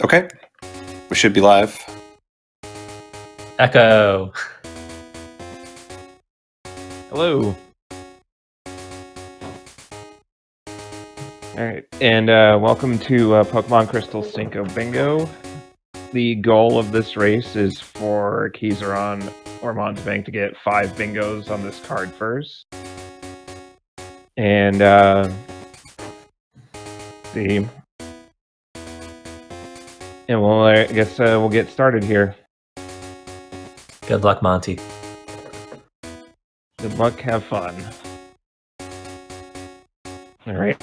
Okay, we should be live. Echo. Hello. Alright, and welcome to Pokemon Crystal Cinco Bingo. The goal of this race is for Keizaron or Mountebank to get 5 bingos on this card first. And, see. And I guess we'll get started here. Good luck, Monty. Good luck, have fun. Alright.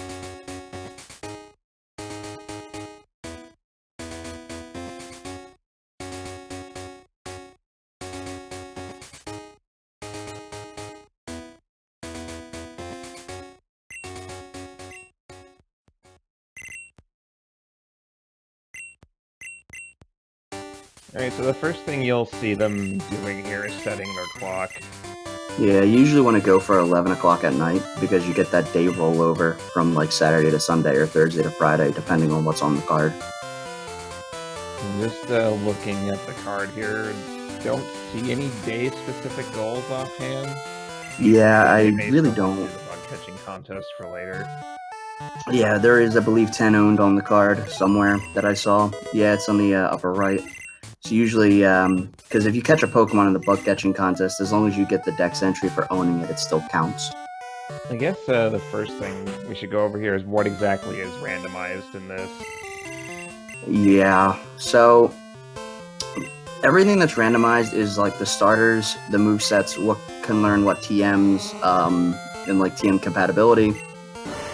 Alright, so the first thing you'll see them doing here is setting their clock. Yeah, you usually want to go for 11 o'clock at night because you get that day rollover from like Saturday to Sunday or Thursday to Friday, depending on what's on the card. I'm just looking at the card here. Don't see any day-specific goals offhand. Yeah, I They may really still do don't. the bug catching contest for later. Yeah, there is, I believe, 10 owned on the card somewhere that I saw. Yeah, it's on the upper right. So usually, because if you catch a Pokemon in the bug catching contest, as long as you get the dex entry for owning it, it still counts. I guess the first thing we should go over here is what exactly is randomized in this. Yeah, so everything that's randomized is like the starters, the movesets, what can learn what TMs, and like TM compatibility,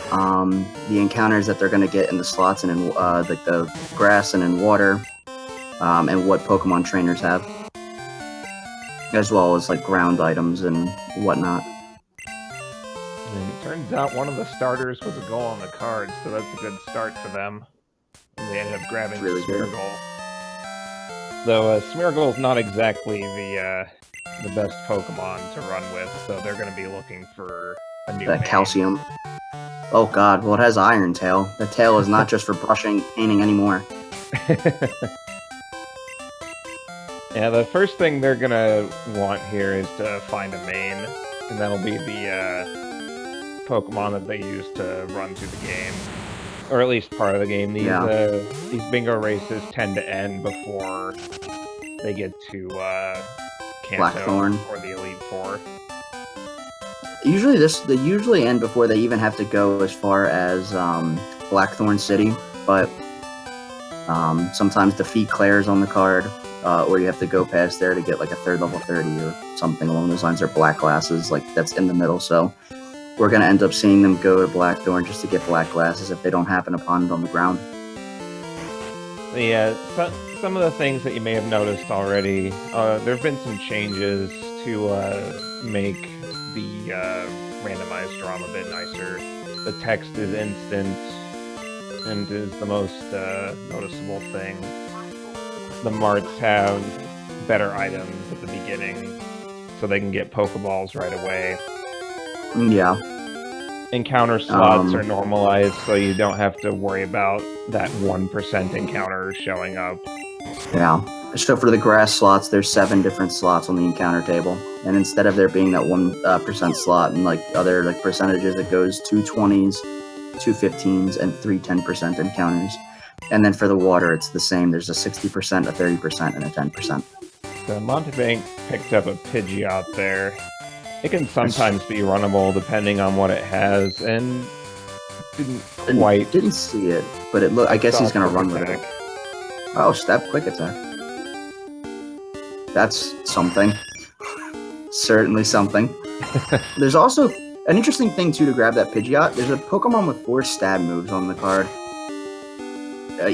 the encounters that they're going to get in the slots and in like the grass and in water, and what Pokemon trainers have, as well as like ground items and whatnot. And it turns out one of the starters was a goal on the card, so that's a good start for them. And they ended up grabbing Really good. Smeargle. Though Smeargle is not exactly the best Pokemon to run with, so they're going to be looking for a new That main. calcium. Oh god, well it has Iron Tail. The tail is not just for brushing, painting anymore. Yeah, the first thing they're gonna want here is to find a main, and that'll be the Pokemon that they use to run through the game, or at least part of the game. These bingo races tend to end before they get to Kanto Blackthorn. or the Elite Four. Usually they usually end before they even have to go as far as Blackthorn City, but sometimes defeat Claire's on the card, or you have to go past there to get like a 3rd level 30 or something along those lines, or Black Glasses, like that's in the middle, so we're going to end up seeing them go to Blackthorn just to get Black Glasses if they don't happen upon it on the ground. Yeah, some of the things that you may have noticed already, there have been some changes to make the randomized ROM a bit nicer. The text is instant and is the most noticeable thing. The marts have better items at the beginning, so they can get Pokeballs right away. Yeah. Encounter slots are normalized, so you don't have to worry about that 1% encounter showing up. Yeah. So for the grass slots, there's 7 different slots on the encounter table, and instead of there being that 1% slot and like other like percentages, it goes 2 20s, 2 15s, and 3 10% encounters. And then for the water, it's the same. There's a 60%, a 30%, and a 10%. So Mountebank picked up a Pidgeot there. It can sometimes be runnable depending on what it has, and Didn't see it, but it look. I guess he's gonna Quick run with it. attack. Oh, step quick attack. That's something. Certainly something. There's also an interesting thing too to grab that Pidgeot. There's a Pokemon with 4 stab moves on the card.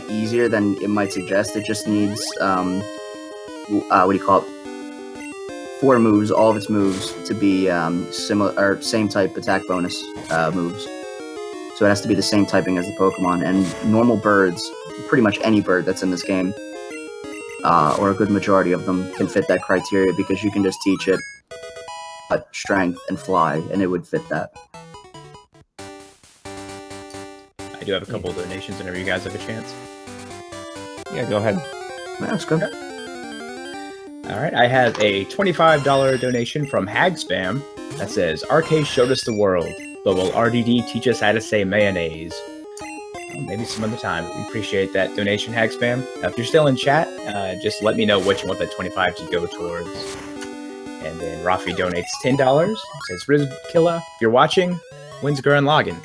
Easier than it might suggest. It just needs what do you call it? 4 moves, all of its moves to be similar or same type attack bonus moves. So it has to be the same typing as the Pokemon. And normal birds, pretty much any bird that's in this game, or a good majority of them, can fit that criteria because you can just teach it strength and fly, and it would fit that. I do have a couple of donations whenever you guys have a chance. Yeah, go ahead. That's good. All right, I have a $25 donation from Hag Spam that says, RK showed us the world, but will RDD teach us how to say mayonnaise? Well, maybe some other time. We appreciate that donation, Hag Spam. Now, if you're still in chat, just let me know what you want that 25 to go towards. And then Rafi donates $10. Says, Rizkilla, if you're watching, when's Gurren Lagann?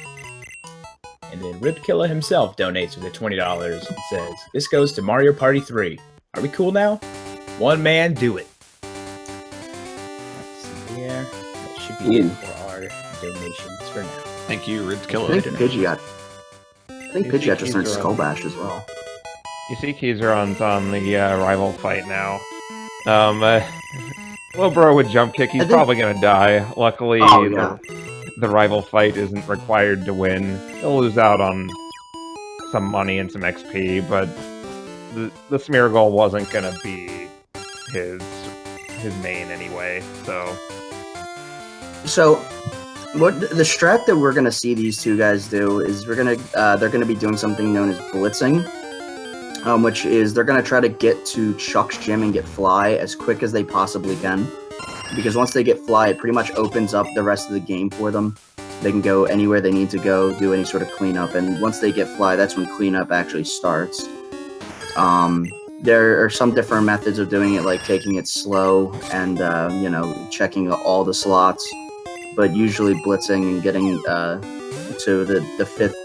And then Ribkilla himself donates with a $20 and says, this goes to Mario Party 3. Are we cool now? One man, do it. Let's see here. That should be it for our donations for now. Thank you, Ribs I Killer. think Pidgeot. I think Pidgeot just learned Skull Bash as well. You see Keizaron's on the rival fight now. Little bro with jump kick, he's probably gonna die. Luckily, the rival fight isn't required to win. He'll lose out on some money and some XP, but the Smeargle wasn't gonna be his main anyway, so... So, what the strat that we're gonna see these two guys do is they're gonna be doing something known as blitzing, which is they're gonna try to get to Chuck's gym and get Fly as quick as they possibly can, because once they get Fly, it pretty much opens up the rest of the game for them. They can go anywhere they need to go, do any sort of cleanup, and once they get Fly, that's when cleanup actually starts. There are some different methods of doing it, like taking it slow and checking all the slots. But usually blitzing and getting to the fifth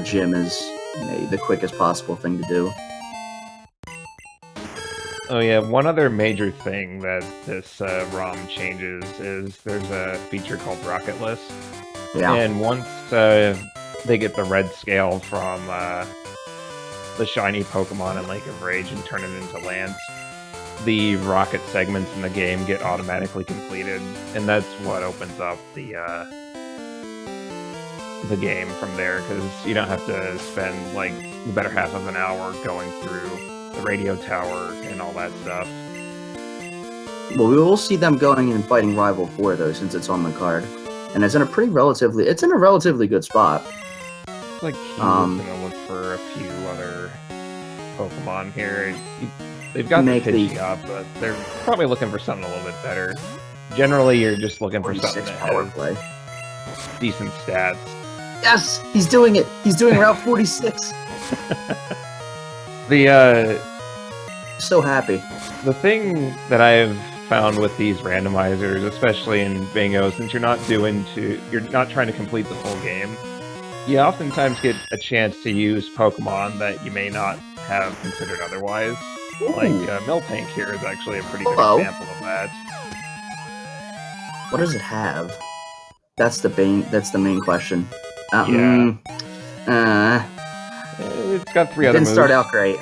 gym is the quickest possible thing to do. Oh yeah, one other major thing that this ROM changes is there's a feature called Rocket List. Yeah. And once they get the red scale from the shiny Pokemon in Lake of Rage and turn it into Lance, the rocket segments in the game get automatically completed, and that's what opens up the game from there, because you don't have to spend like the better half of an hour going through the radio tower and all that stuff. Well, we will see them going and fighting Rival 4 though, since it's on the card, and it's in a relatively good spot. It's like he's gonna look for a few other Pokemon here. They've got the Pidgeot, but they're probably looking for something a little bit better. Generally, you're just looking for something that power has play. Decent stats. Yes, he's doing it. He's doing Route 46. So happy. The thing that I've found with these randomizers, especially in Bingo, since you're not trying to complete the full game, you oftentimes get a chance to use Pokemon that you may not have considered otherwise. Ooh. Like Mountebank here is actually a pretty good example of that. What does it have? That's the main question. It's got 3 other moves. Didn't start out great.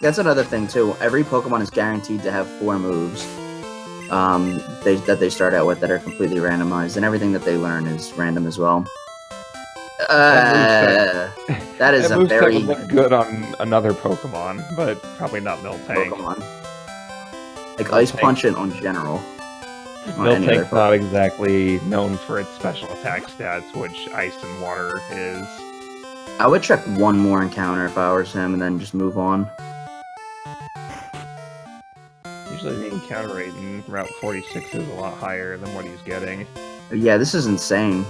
That's another thing too. Every Pokemon is guaranteed to have 4 moves that they start out with that are completely randomized, and everything that they learn is random as well. That is a very would look good on another Pokemon, but probably not Miltank. Pokemon. Like Ice Punch and on general. Miltank's not exactly known for its special attack stats, which Ice and Water is. I would check one more encounter if I was him, and then just move on. Usually the encounter rate in Route 46 is a lot higher than what he's getting. Yeah, this is insane.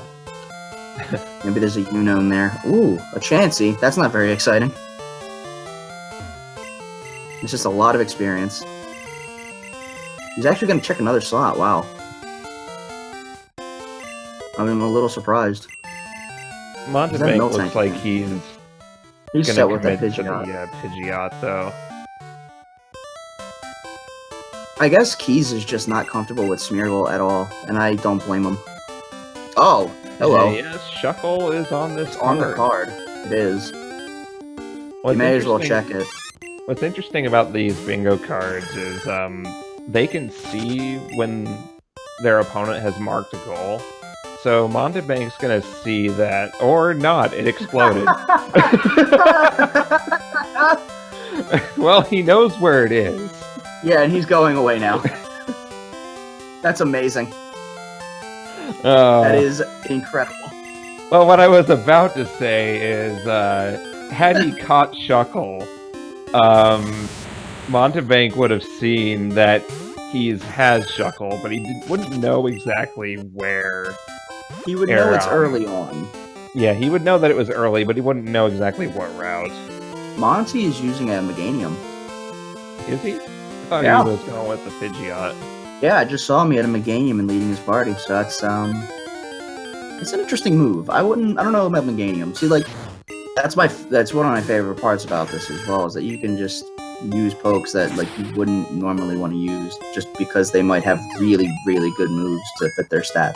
Maybe there's a Unown there. Ooh, a Chansey. That's not very exciting. It's just a lot of experience. He's actually going to check another slot. Wow. I'm a little surprised. Mountebank looks like he's set gonna with that commit to the Pidgeot. Pidgeot, though. I guess Keys is just not comfortable with Smeargle at all, and I don't blame him. Oh, hello. Yes, Shuckle is on this card. On the card. It is. You may as well check it. What's interesting about these bingo cards is they can see when their opponent has marked a goal. So Mountebank's gonna see that, or not, it exploded. Well, he knows where it is. Yeah, and he's going away now. That's amazing. That is incredible. Well, what I was about to say is, had he caught Shuckle, Mountebank would have seen that he has Shuckle, but he wouldn't know exactly where. He would know it's early on. Yeah, he would know that it was early, but he wouldn't know exactly what route. Monty is using a Meganium. Is he? I thought Yeah. he was going with the Pidgeot. Yeah, I just saw him. He had a Meganium and leading his party, so that's it's an interesting move. I don't know about Meganium. See, like, that's one of my favorite parts about this as well, is that you can just use pokes that like you wouldn't normally want to use just because they might have really, really good moves to fit their stats.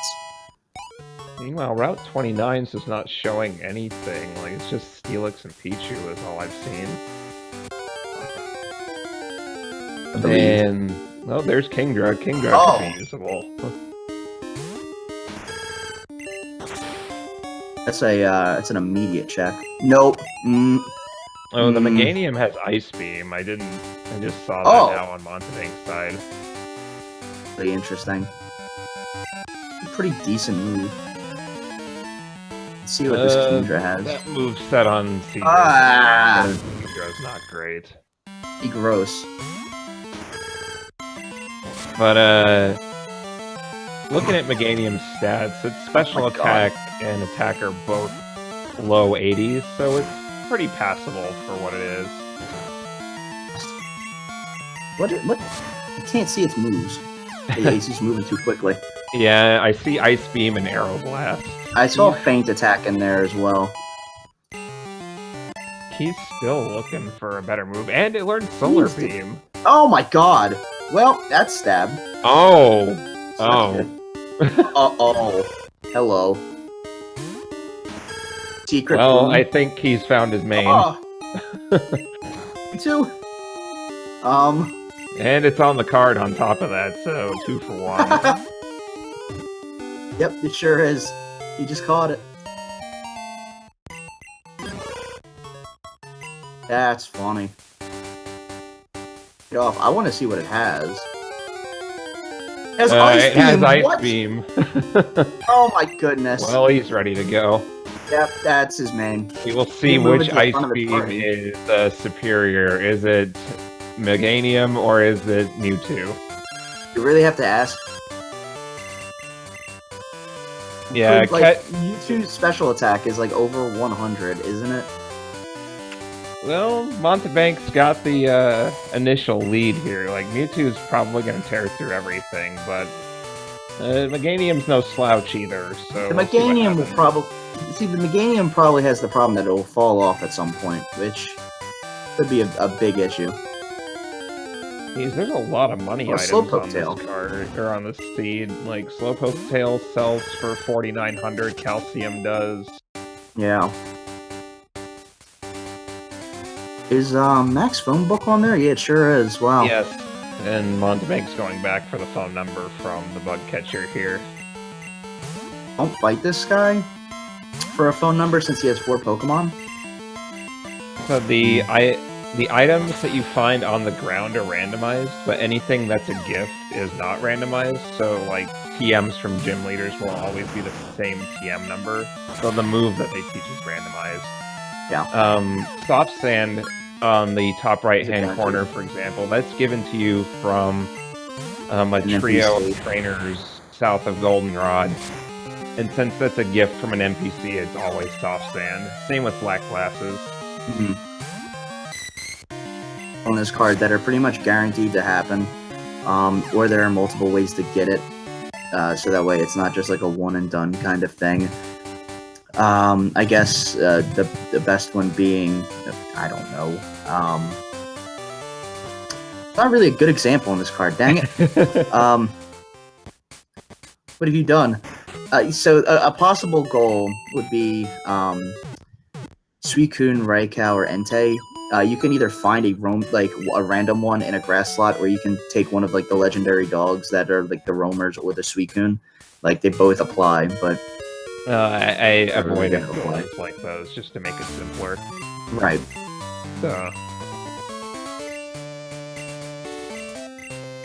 Meanwhile, Route 29 is just not showing anything. Like, it's just Steelix and Pichu is all I've seen. And, oh, there's Kingdra. Kingdra could be usable. That's it's an immediate check. Nope. Oh, the Meganium has Ice Beam. I just saw that now on Mountebank's side. Pretty interesting. Pretty decent move. Let's see what this Kingdra has. That move set on Cedar. Kingdra's not great. Be gross. But, looking at Meganium's stats, its special attack and attack are both low 80s, so it's pretty passable for what it is. What? You can't see its moves. It's just moving too quickly. Yeah, I see Ice Beam and Arrow Blast. I saw Feint Attack in there as well. He's still looking for a better move, and it learned Solar Beam. Oh my god! Well, that's stab. Oh! Oh. Uh-oh. Hello. Secret Well, boom. I think he's found his main. Me too. And it's on the card on top of that, so 2 for 1. Yep, it sure is. He just caught it. That's funny. Get off. I want to see what it has. It has Ice it Beam. has Ice What? Beam. Oh my goodness. Well, he's ready to go. Yep, that's his main. We will see Move which into the Ice front of the Beam party. is superior. Is it Meganium or is it Mewtwo? You really have to ask. Yeah, Like, Mewtwo's special attack is like over 100, isn't it? well, Mountebank's got the initial lead here. Like, Mewtwo's probably going to tear through everything, but Meganium's no slouch either, so... The we'll see what Meganium will happens. probably... See, the Meganium probably has the problem that it will fall off at some point, which could be a big issue. Jeez, there's a lot of money Or items Slowpoke on Tail. this card, or on this seed. Like, Slowpoke Tail sells for 4,900, Calcium does. Yeah. Is Max phone book on there? Yeah, it sure is. Wow. Yes, and Mountebank's going back for the phone number from the bug catcher here. Don't fight this guy for a phone number since he has 4 Pokemon. So the items that you find on the ground are randomized, but anything that's a gift is not randomized. So like TMs from gym leaders will always be the same TM number. So the move that they teach is randomized. Yeah. Soft Sand on the top right hand Exactly. corner, for example, that's given to you from a An trio NPC. of trainers south of Goldenrod. And since that's a gift from an NPC, it's always Soft Sand. Same with Black Glasses. On this card that are pretty much guaranteed to happen, or there are multiple ways to get it, so that way it's not just like a one and done kind of thing. I guess the best one being, I don't know, not really a good example on this card. Dang it. What have you done? So a possible goal would be Suicune, Raikou, or Entei. You can either find a random one in a grass slot, or you can take one of like the legendary dogs that are like the roamers or the Suicune. Like they both apply, but I avoided really goals like those just to make it simpler. right. So,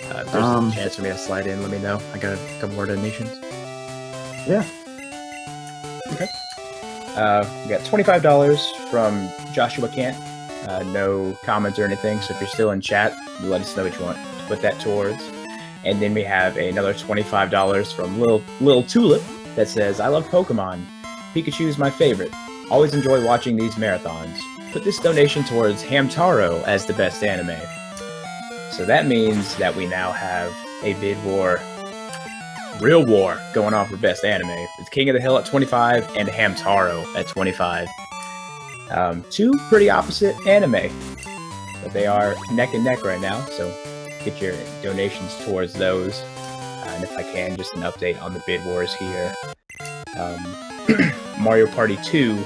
If there's a chance for me to slide in, let me know. I got a couple more donations. Yeah. Okay. We got $25 from Joshua Kant. No comments or anything. So if you're still in chat, you let us know what you want to put that towards. And then we have another $25 from Lil Tulip that says, I love Pokemon. Pikachu is my favorite. Always enjoy watching these marathons. Put this donation towards Hamtaro as the best anime. So that means that we now have a bid war, real war, going on for best anime. With King of the Hill at 25 and Hamtaro at 25. Two pretty opposite anime, but they are neck and neck right now, so get your donations towards those. And if I can, just an update on the bid wars here. Mario Party 2,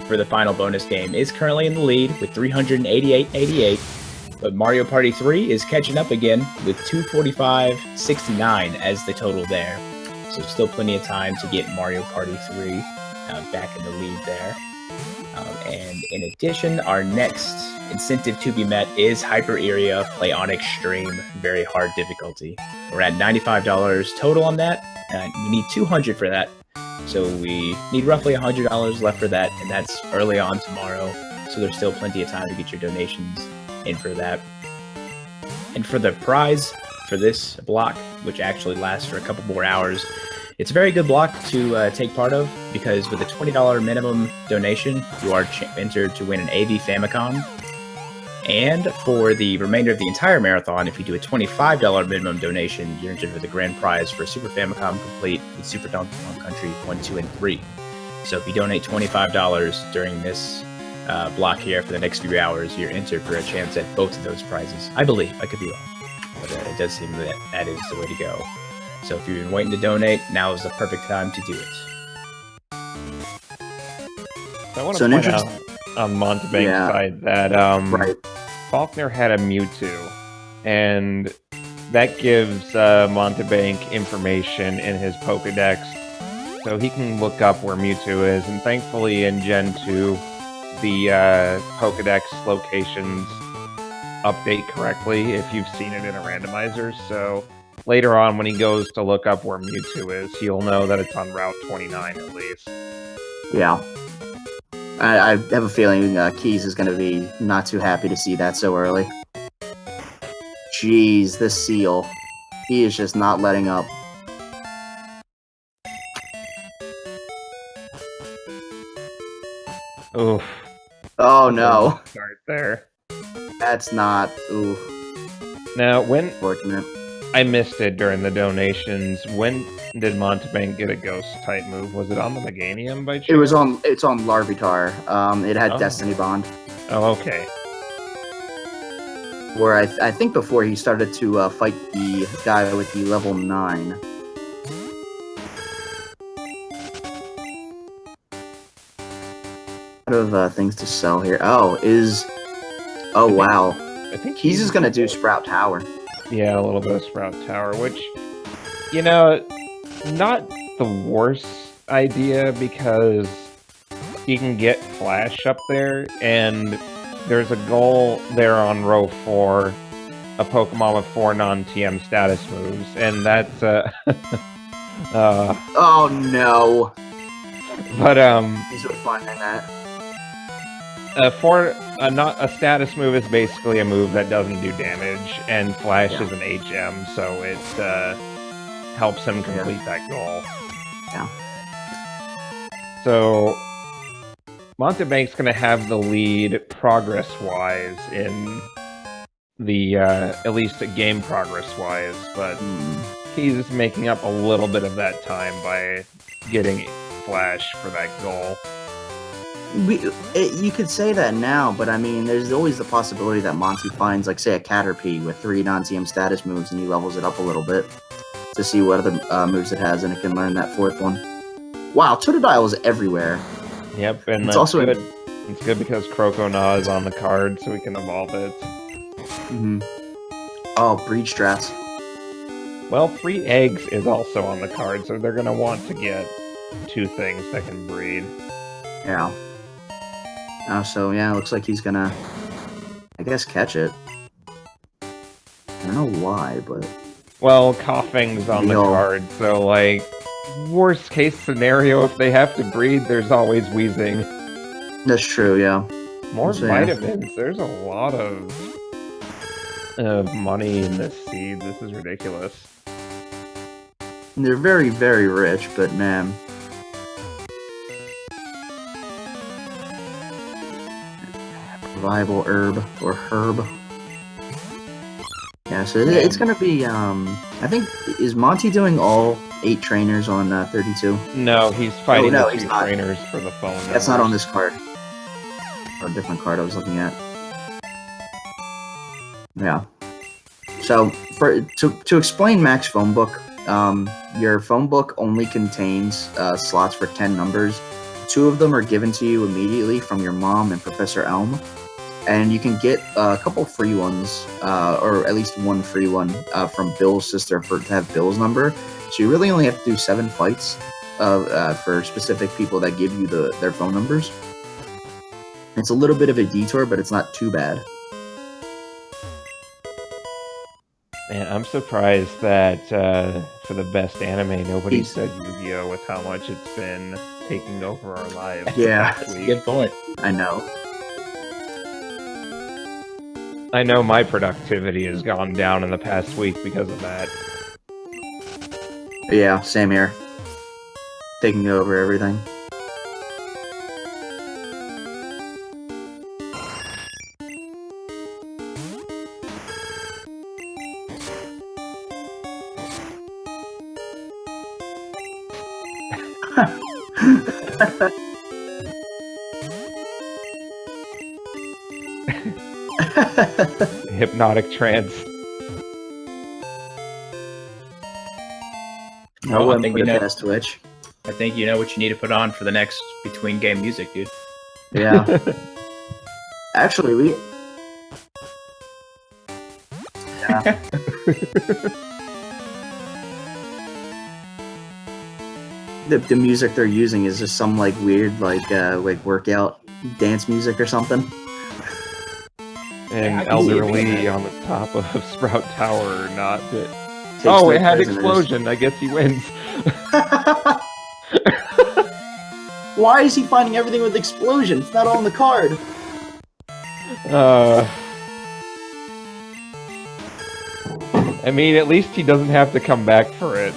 for the final bonus game, is currently in the lead with 388.88, but Mario Party 3 is catching up again with 245.69 as the total there. So still plenty of time to get Mario Party 3 back in the lead there. And in addition, our next incentive to be met is Hyper Area Play on Extreme, very hard difficulty. We're at $95 total on that. We need $200 for that. So we need roughly $100 left for that, and that's early on tomorrow. So there's still plenty of time to get your donations in for that. And for the prize for this block, which actually lasts for a couple more hours, it's a very good block to take part of, because with a $20 minimum donation, you are entered to win an AV Famicom. And for the remainder of the entire marathon, if you do a $25 minimum donation, you're entered for the grand prize for Super Famicom Complete with Super Donkey Kong Country 1, 2, and 3. So if you donate $25 during this block here for the next few hours, you're entered for a chance at both of those prizes. I believe. I could be wrong. But it does seem that that is the way to go. So if you've been waiting to donate, now is the perfect time to do it. I want So to an point out on Mountebank's side that Right. Faulkner had a Mewtwo, and that gives Mountebank information in his Pokedex, so he can look up where Mewtwo is. And thankfully, in Gen 2, the Pokedex locations update correctly if you've seen it in a randomizer. So later on, when he goes to look up where Mewtwo is, he'll know that it's on Route 29 at least. Yeah. I have a feeling Keys is going to be not too happy to see that so early. Jeez, this seal. He is just not letting up. Oof. Oh no. Start there. That's not... Ooh, Now, when fortunate. I missed it during the donations, when did Mountebank get a ghost type move? Was it on the Meganium by chance? It's on Larvitar. It had Oh. Destiny Bond. Oh, okay. Where I think before he started to fight the guy with the level 9. What of things to sell here? Oh, wow. I think Keys is gonna do Sprout Tower. Yeah, a little bit of Sprout Tower, which, you know, not the worst idea, because you can get Flash up there, and there's a goal there on row 4, a Pokemon with 4 non-TM status moves, and that's, Oh no! but, He's so fun in that. not a status move is basically a move that doesn't do damage, and Flash Yeah. is an HM, so it helps him complete that goal. Yeah. So Mountebank's going to have the lead progress-wise in the at least game progress-wise, but he's making up a little bit of that time by getting Flash for that goal. You could say that now, but I mean, there's always the possibility that Monty finds, like, say, a Caterpie with 3 non-TM status moves, and he levels it up a little bit to see what other moves it has, and it can learn that 4th one. Wow, Totodile is everywhere. Yep, and It's that's also good. It's good because Croconaw is on the card, so we can evolve it. Oh, Breed Strats. Well, 3 eggs is also on the card, so they're going to want to get 2 things that can breed. Yeah. Oh, so yeah, it looks like he's gonna, I guess, catch it. I don't know why, but... Well, Coughing's on the No. card, so, like, worst case scenario, if they have to breed, there's always Wheezing. That's true, yeah. More So, yeah. vitamins. There's a lot of money in this seed. This is ridiculous. They're very, very rich, but man. Revival herb or herb. Yeah, so it's gonna be. I think is Monty doing all 8 trainers on 32? No, he's fighting no, the he's 2 not. trainers for the phone. That's not on numbers. this card. Or a different card I was looking at. Yeah. So to explain Mac's phone book, your phone book only contains slots for 10 numbers. 2 of them are given to you immediately from your mom and Professor Elm. And you can get a couple free ones, or at least one free one from Bill's sister to have Bill's number. So you really only have to do 7 fights for specific people that give you their phone numbers. It's a little bit of a detour, but it's not too bad. Man, I'm surprised that for the best anime, nobody said Yu-Gi-Oh! With how much it's been taking over our lives. Yeah. this That's a week. good point. I know. I know my productivity has gone down in the past week because of that. Yeah, same here. Taking over everything. Hypnotic trance. I Well, I wouldn't think put we it know. past Twitch. I think you know what you need to put on for the next between game music, dude. Yeah. Actually, we. Yeah. The music they're using is just some like weird like workout dance music or something. And I can see it being elderly that. on the top of Sprout Tower or not. Takes Oh, no it had prisoners. explosion. I guess he wins. Why is he finding everything with explosion? It's not on the card. I mean, at least he doesn't have to come back for it.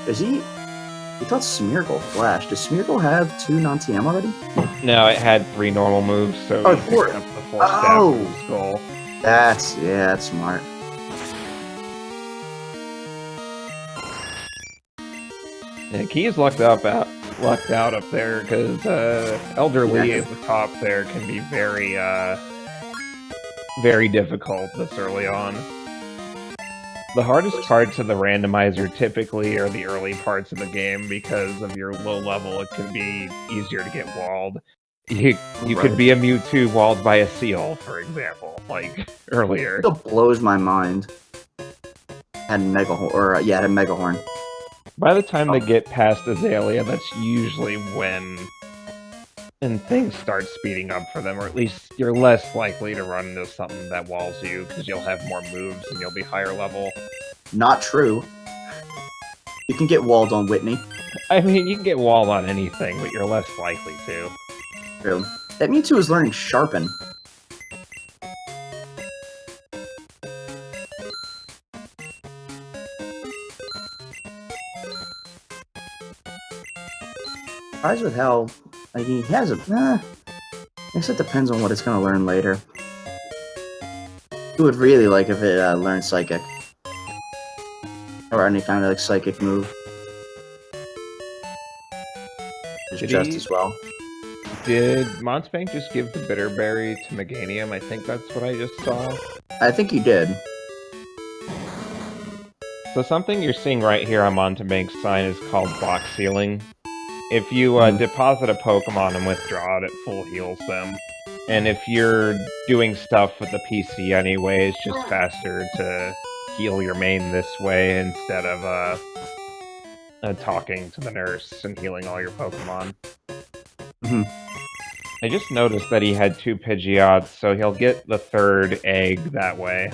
Is he? He thought Smeargle flashed. Does Smeargle have 2 non-TM already? No, it had 3 normal moves, so Oh, he picked 4. up the full Oh. stab from Skull. That's smart. Yeah, Key's lucked out up there because elderly Yeah. at the top there can be very very difficult this early on. The hardest parts of the randomizer typically are the early parts of the game because of your low level. It can be easier to get walled. You could Right. be a Mewtwo walled by a seal, for example, like earlier. It still blows my mind. Had Megahorn, or had a Megahorn. By the time they get past Azalea, that's usually when things start speeding up for them, or at least you're less likely to run into something that walls you, because you'll have more moves and you'll be higher level. Not true. You can get walled on Whitney. I mean, you can get walled on anything, but you're less likely to. True. That Mewtwo is learning Sharpen. Surprised with how like he has a. I guess it depends on what it's gonna learn later. I would really like if it learned Psychic or any kind of like Psychic move. Did Just he- as well. Did Mountebank just give the Bitterberry to Meganium? I think that's what I just saw. I think he did. So something you're seeing right here on Mountebank's sign is called Box Sealing. If you deposit a Pokemon and withdraw it, it full heals them. And if you're doing stuff with the PC anyway, it's just faster to heal your main this way instead of talking to the nurse and healing all your Pokemon. Mhm. I just noticed that he had 2 Pidgeots, so he'll get the 3rd egg that way.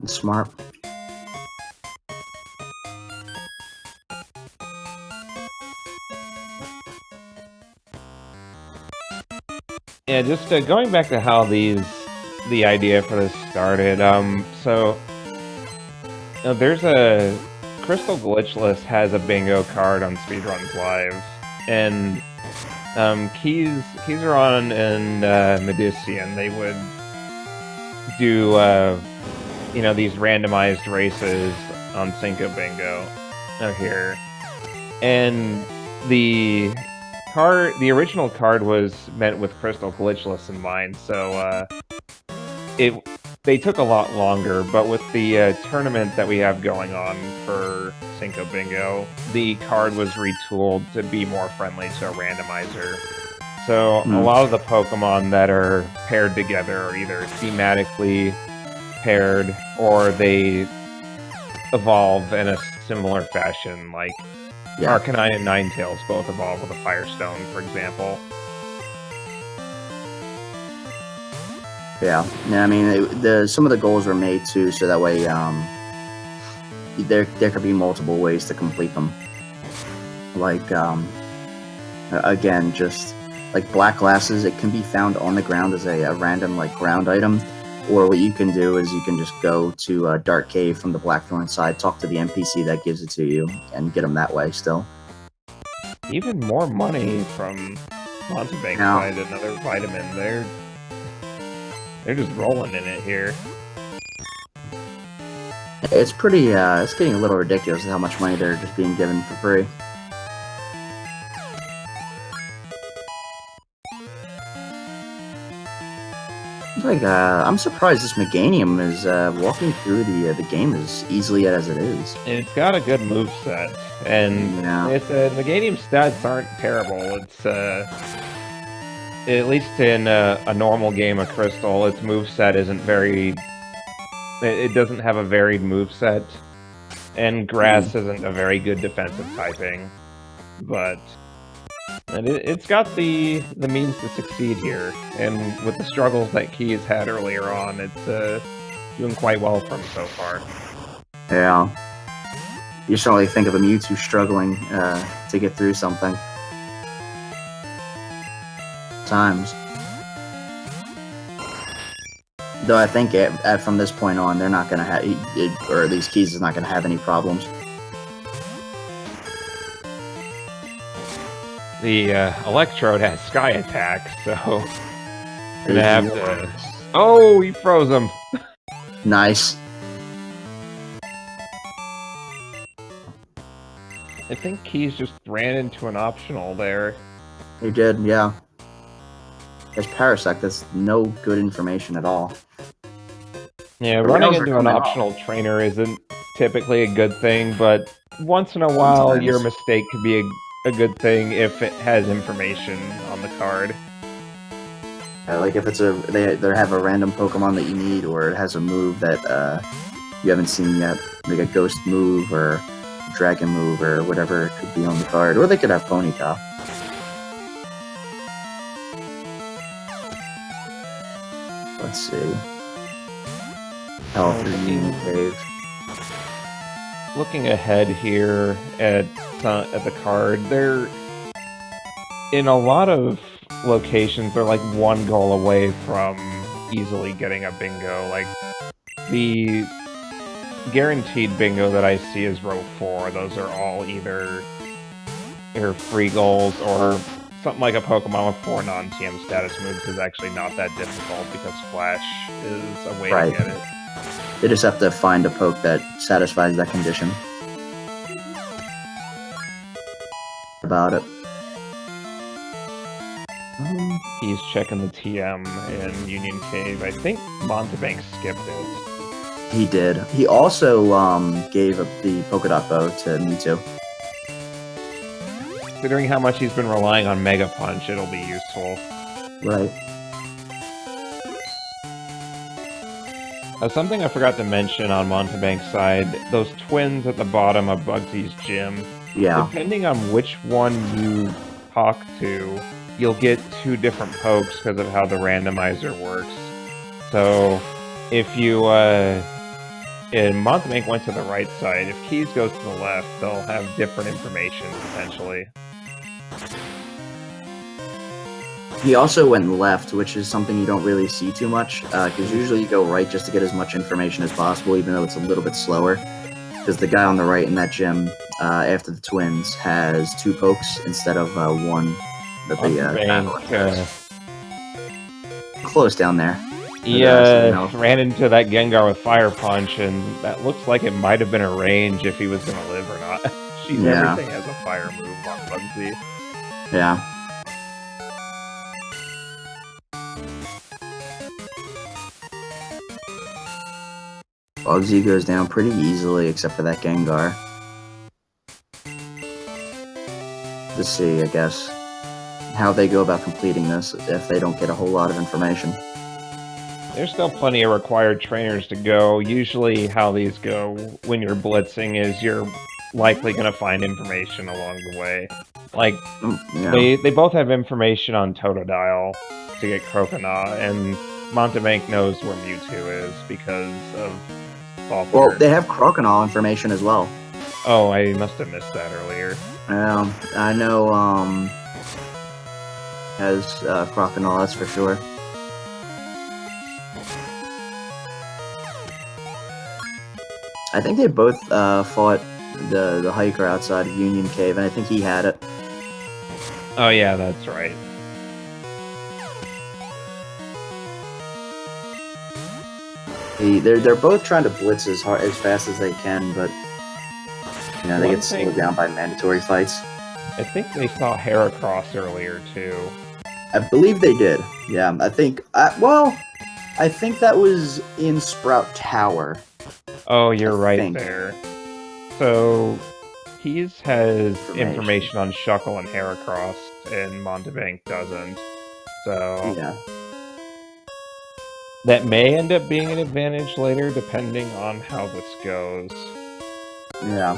Smart. Yeah, just going back to how the idea for this started. There's a Crystal Glitchless has a bingo card on Speedruns Live, and Keizaron and Medician, they would do these randomized races on Cinco Bingo here, and the original card was meant with Crystal Glitchless in mind, so they took a lot longer, but with the tournament that we have going on for Cinco Bingo, the card was retooled to be more friendly to a randomizer. So a lot of the Pokemon that are paired together are either thematically paired or they evolve in a similar fashion, like Arcanine and Ninetales both evolve with a Firestone, for example. Yeah, I mean, some of the goals were made too, so that way there could be multiple ways to complete them. Like, again, just like black glasses, it can be found on the ground as a random like ground item, or what you can do is you can just go to Dark Cave from the Blackthorn side, talk to the NPC that gives it to you, and get them that way still. Even more money from Mountebank side, another vitamin. They're just rolling in it here. It's pretty, it's getting a little ridiculous how much money they're just being given for free. Like, I'm surprised this Meganium is walking through the game as easily as it is. It's got a good moveset, and Meganium's stats aren't terrible. It's at least in a normal game of Crystal, its moveset isn't very... It doesn't have a varied moveset, and Grass isn't a very good defensive typing, but it's got the means to succeed here, and with the struggles that Key has had earlier on, it's doing quite well for him so far. Yeah. You certainly think of a Mewtwo struggling to get through something. Times. Though I think from this point on, they're not going to have, or at least Keys is not going to have any problems. The Electrode has Sky Attack, so we're gonna have to... Oh, he froze him! Nice. I think Keys just ran into an optional there. He did, yeah. There's Parasect, that's no good information at all. Yeah, running into an optional trainer isn't typically a good thing, but once in a while your mistake could be a good thing if it has information on the card. Like if it's they have a random Pokemon that you need, or it has a move that you haven't seen yet, like a Ghost move or a Dragon move or whatever it could be on the card, or they could have Ponyta. Let's see. Health Union Cave. Looking ahead here at the card, they're in a lot of locations. They're like one goal away from easily getting a bingo. Like the guaranteed bingo that I see is row 4. Those are all either free goals or something like a Pokemon with 4 non-TM status moves is actually not that difficult because Flash is a way to get it. They just have to find a poke that satisfies that condition. About it. He's checking the TM in Union Cave. I think Mountebank skipped it. He did. He also gave up the Polka Dot Bow to Mewtwo. Considering how much he's been relying on Mega Punch, it'll be useful. Right. Something I forgot to mention on Mountebank's side, those twins at the bottom of Bugsy's gym, depending on which one you talk to, you'll get 2 different pokes because of how the randomizer works. So, if you, and Mountebank went to the right side, if Keys goes to the left, they'll have different information, potentially. He also went left, which is something you don't really see too much, because usually you go right just to get as much information as possible, even though it's a little bit slower. Because the guy on the right in that gym, after the twins, has 2 pokes instead of 1 that the Mountebank, has. Close down there. he ran into that Gengar with Fire Punch, and that looks like it might have been a range if he was going to live or not. She's Yeah. everything has a fire move on Bugsy. Yeah. Bugsy goes down pretty easily, except for that Gengar. Let's see, I guess, how they go about completing this if they don't get a whole lot of information. There's still plenty of required trainers to go. Usually how these go when you're blitzing is you're likely going to find information along the way. Like, Yeah. they both have information on Totodile to get Croconaw, and Mountebank knows where Mewtwo is because of software. Well, they have Croconaw information as well. Oh, I must have missed that earlier. I know, has Croconaw, that's for sure. I think they both fought the hiker outside of Union Cave, and I think he had it. Oh yeah, that's right. They're both trying to blitz as fast as they can, but you know, they One get thing- slowed down by mandatory fights. I think they saw Heracross earlier too. I believe they did. Yeah, I think. I think that was in Sprout Tower. Oh, you're I right think. there. So, Keys has Information. information on Shuckle and Heracross, and Mountebank doesn't. So, Yeah. that may end up being an advantage later, depending on how this goes. Yeah.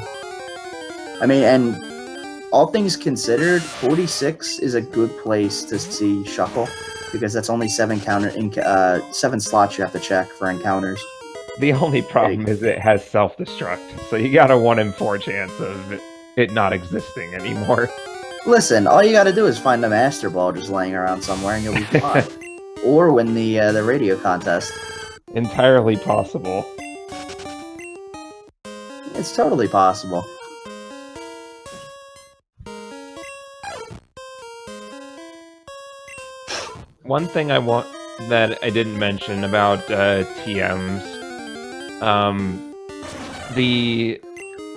I mean, and all things considered, 46 is a good place to see Shuckle, because that's only 7 slots you have to check for encounters. The only problem is it has self-destruct, so you got a 1 in 4 chance of it not existing anymore. Listen, all you gotta do is find a Master Ball just laying around somewhere and you'll be fine. Or win the radio contest. Entirely possible. It's totally possible. One thing that I didn't mention about TMs, the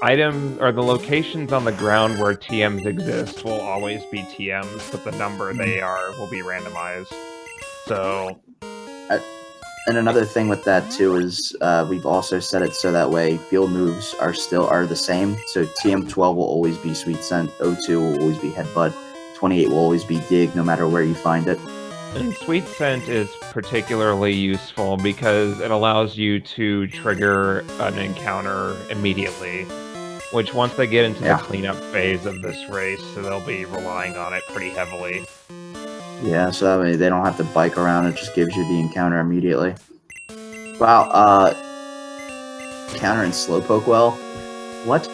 item or the locations on the ground where TMs exist will always be TMs, but the number they are will be randomized. So, And another thing with that too is we've also set it so that way field moves are the same. So TM12 will always be Sweet Scent, O2 will always be Headbutt, 28 will always be Dig no matter where you find it. and Sweet Scent is particularly useful because it allows you to trigger an encounter immediately, which once they get into Yeah. the cleanup phase of this race, they'll be relying on it pretty heavily. Yeah, so that way they don't have to bike around, it just gives you the encounter immediately. Wow, encounter in Slowpoke well? What?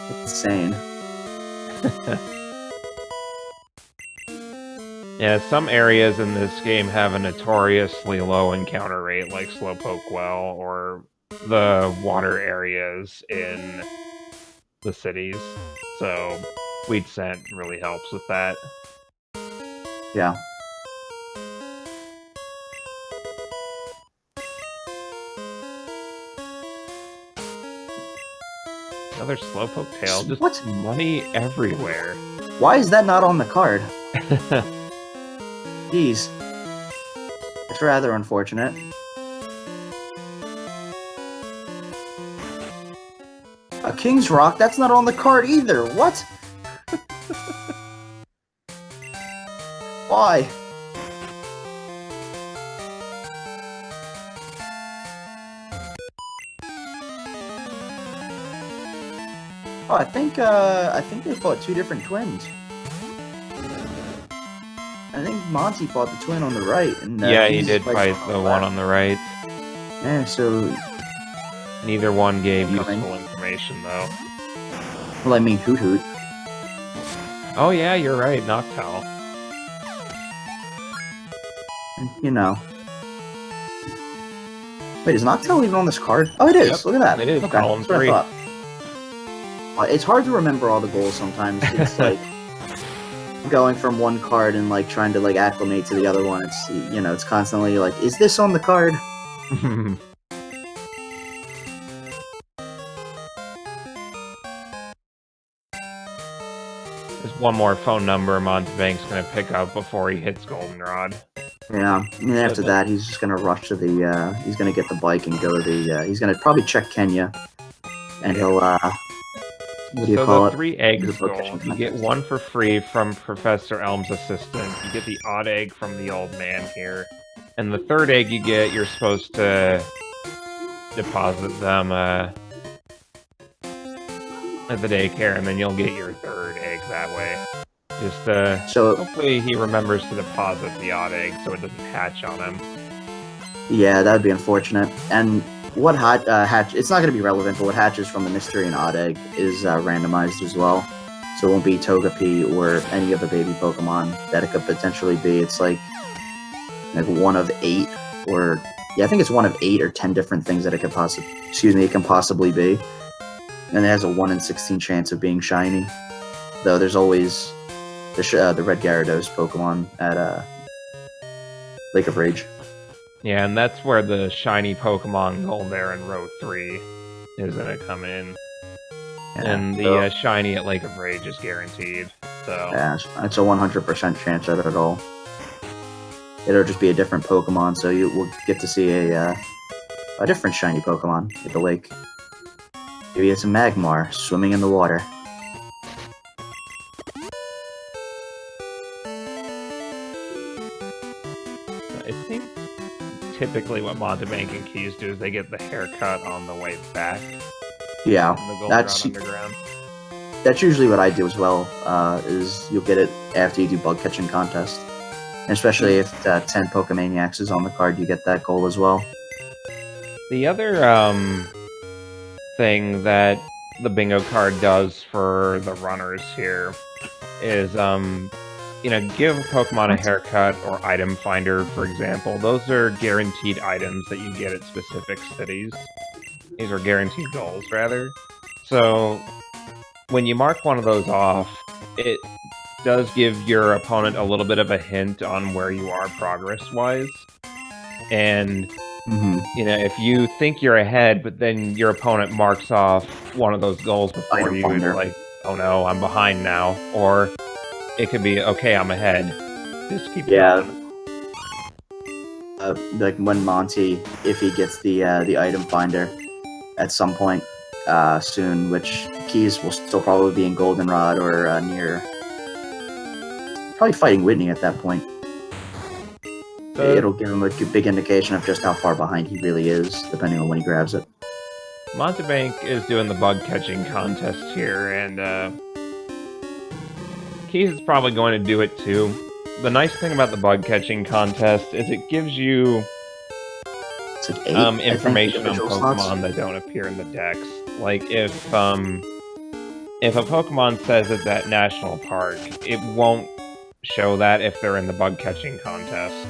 That's insane. Yeah, some areas in this game have a notoriously low encounter rate, like Slowpoke Well, or the water areas in the cities. So, Sweet Scent really helps with that. Yeah. Another Slowpoke tail, just What? money everywhere. Why is that not on the card? Jeez. It's rather unfortunate. A King's Rock? That's not on the card either. What? Why? Oh, I think they fought 2 different twins. I think Monty fought the twin on the right, and Yeah, he Keys did fights fight the one on the right. Yeah, so Neither one gave Coming. useful information, though. well, I mean, Hoot Hoot. Oh yeah, you're right, Noctowl. You know. Wait, is Noctowl even on this card? Oh, it is. Yep, Look at that. it is. Okay, Column that's what I 3. thought. It's hard to remember all the goals sometimes. It's like going from one card and like trying to like acclimate to the other one. It's it's constantly like, is this on the card? There's one more phone number Mountebank's gonna pick up before he hits Goldenrod. Yeah, and then after that, he's just gonna rush to the. He's gonna get the bike and go to the. He's gonna probably check Kenya, and he'll. What do you So call the it? 3 eggs Use a goal, book-catching you get contest. 1 for free from Professor Elm's assistant. You get the odd egg from the old man here. And the 3rd egg you get, you're supposed to deposit them at the daycare, and then you'll get your 3rd egg that way. Just So hopefully he remembers to deposit the odd egg so it doesn't hatch on him. yeah, that would be unfortunate. And what hatch? It's not gonna be relevant, but what hatches from the mystery and odd egg is randomized as well. So it won't be Togepi or any of the baby Pokemon that it could potentially be. It's like one of 8, or yeah, I think it's one of 8 or 10 different things that it could it can possibly be. And it has a 1 in 16 chance of being shiny. Though there's always the Red Gyarados Pokemon at Lake of Rage. Yeah, and that's where the shiny Pokemon goal there in row 3 is gonna come in. And the shiny at Lake of Rage is guaranteed. So yeah, it's a 100% chance at it all. It'll just be a different Pokemon, so you will get to see a different shiny Pokemon at the lake. Maybe it's a Magmar swimming in the water. I think typically what Mountebank and Keys do is they get the haircut on the way back Yeah, from the Goldenrod that's Underground. that's usually what I do as well. Is you'll get it after you do bug catching contest, and especially if 10 Pokemaniacs is on the card, you get that goal as well. The other thing that the bingo card does for the runners here is give Pokemon a haircut or item finder, for example. Those are guaranteed items that you get at specific cities. These are guaranteed goals, rather. So when you mark one of those off, it does give your opponent a little bit of a hint on where you are progress-wise. And if you think you're ahead, but then your opponent marks off one of those goals before Item you, finder. it's like, oh no, I'm behind now. Or it could be, okay, I'm ahead. Just keep going. Like when Monty, if he gets the item finder at some point soon, which Keys will still probably be in Goldenrod or near, probably fighting Whitney at that point. It'll give him a big indication of just how far behind he really is, depending on when he grabs it. Mountebank is doing the bug catching contest here, and Keys is probably going to do it too. The nice thing about the bug catching contest is it gives you It's like 8, I think, information on individual Pokemon slots. that don't appear in the decks. Like if a Pokemon says it's at National Park, it won't show that if they're in the bug catching contest.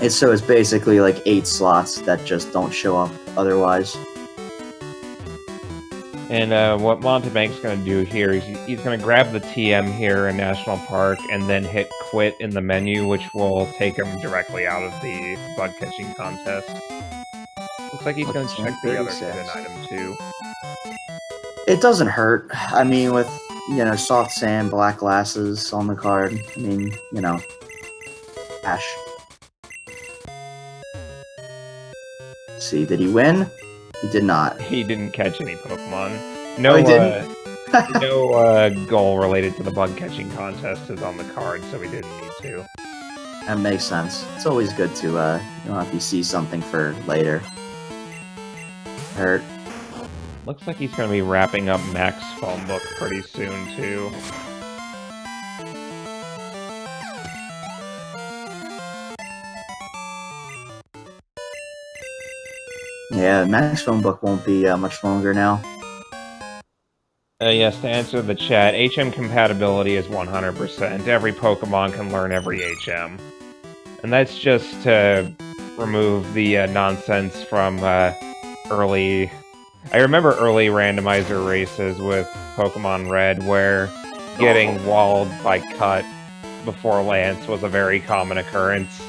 It's basically like 8 slots that just don't show up otherwise. And what Mountebank's going to do here is he's going to grab the TM here in National Park and then hit quit in the menu, which will take him directly out of the bug catching contest. Looks like he's going to check the other hidden item too. It doesn't hurt. I mean, with soft sand, black glasses on the card. I mean, Ash. See, did he win? He did not. He didn't catch any Pokemon. Oh, he didn't? No goal related to the bug catching contest is on the card, so he didn't need to. That makes sense. It's always good to, if you see something for later. Hurt. Looks like he's going to be wrapping up Mac's phone book pretty soon, too. Yeah, Mac's phone book won't be much longer now. Yes, to answer the chat, HM compatibility is 100%. Every Pokemon can learn every HM. And that's just to remove the nonsense from early... I remember early randomizer races with Pokemon Red where getting walled by Cut before Lance was a very common occurrence.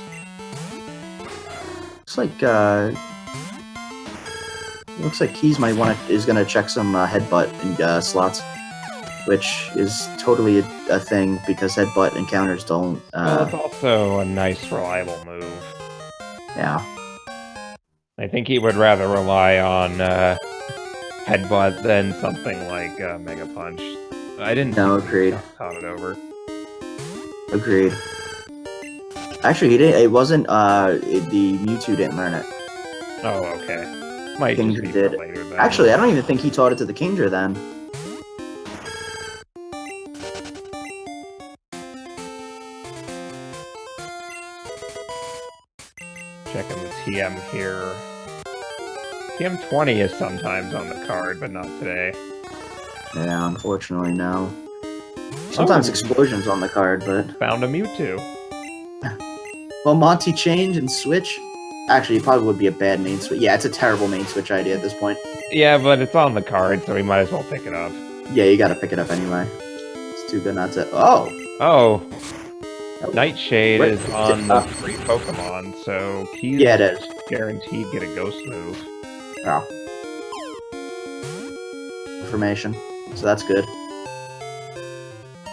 Looks like Keys is gonna check some headbutt and slots, which is totally a thing because headbutt encounters don't. Well, it's also a nice, reliable move. Yeah. I think he would rather rely on headbutt than something like Mega Punch. I didn't. No, agreed. Thought it over. Agreed. Actually, he didn't. It wasn't. The Mewtwo didn't learn it. Oh, okay. Might just Kingdra be did. for later then. Actually, I don't even think he taught it to the Kingdra then. Checking the TM here. TM20 is sometimes on the card, but not today. Yeah, unfortunately, no. Sometimes Explosion's on the card, but... Found a Mewtwo. Well, Monty change and switch? Actually, it probably would be a bad main switch. Yeah, it's a terrible main switch idea at this point. Yeah, but it's on the card, so we might as well pick it up. Yeah, you gotta pick it up anyway. It's too good not to... Oh! Oh! Nightshade Wait, is on the free Pokemon, so he's Yeah, it is. guaranteed get a Ghost move. Oh. Information. So that's good.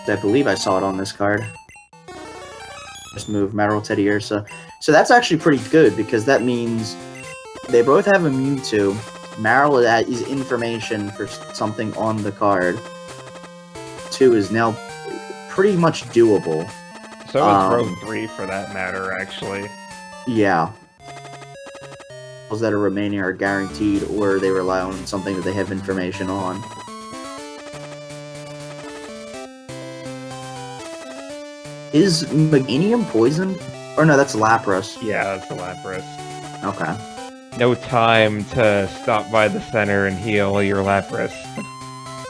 I believe I saw it on this card. Just move Meryl, Teddiursa. So that's actually pretty good, because that means they both have a Mewtwo. Meryl is information for something on the card. 2 is now pretty much doable. So is Road 3 for that matter, actually. Yeah. Those that are remaining are guaranteed, or they rely on something that they have information on. Is Meganium poisoned? Or no, that's Lapras. Yeah, that's a Lapras. Okay. No time to stop by the center and heal your Lapras.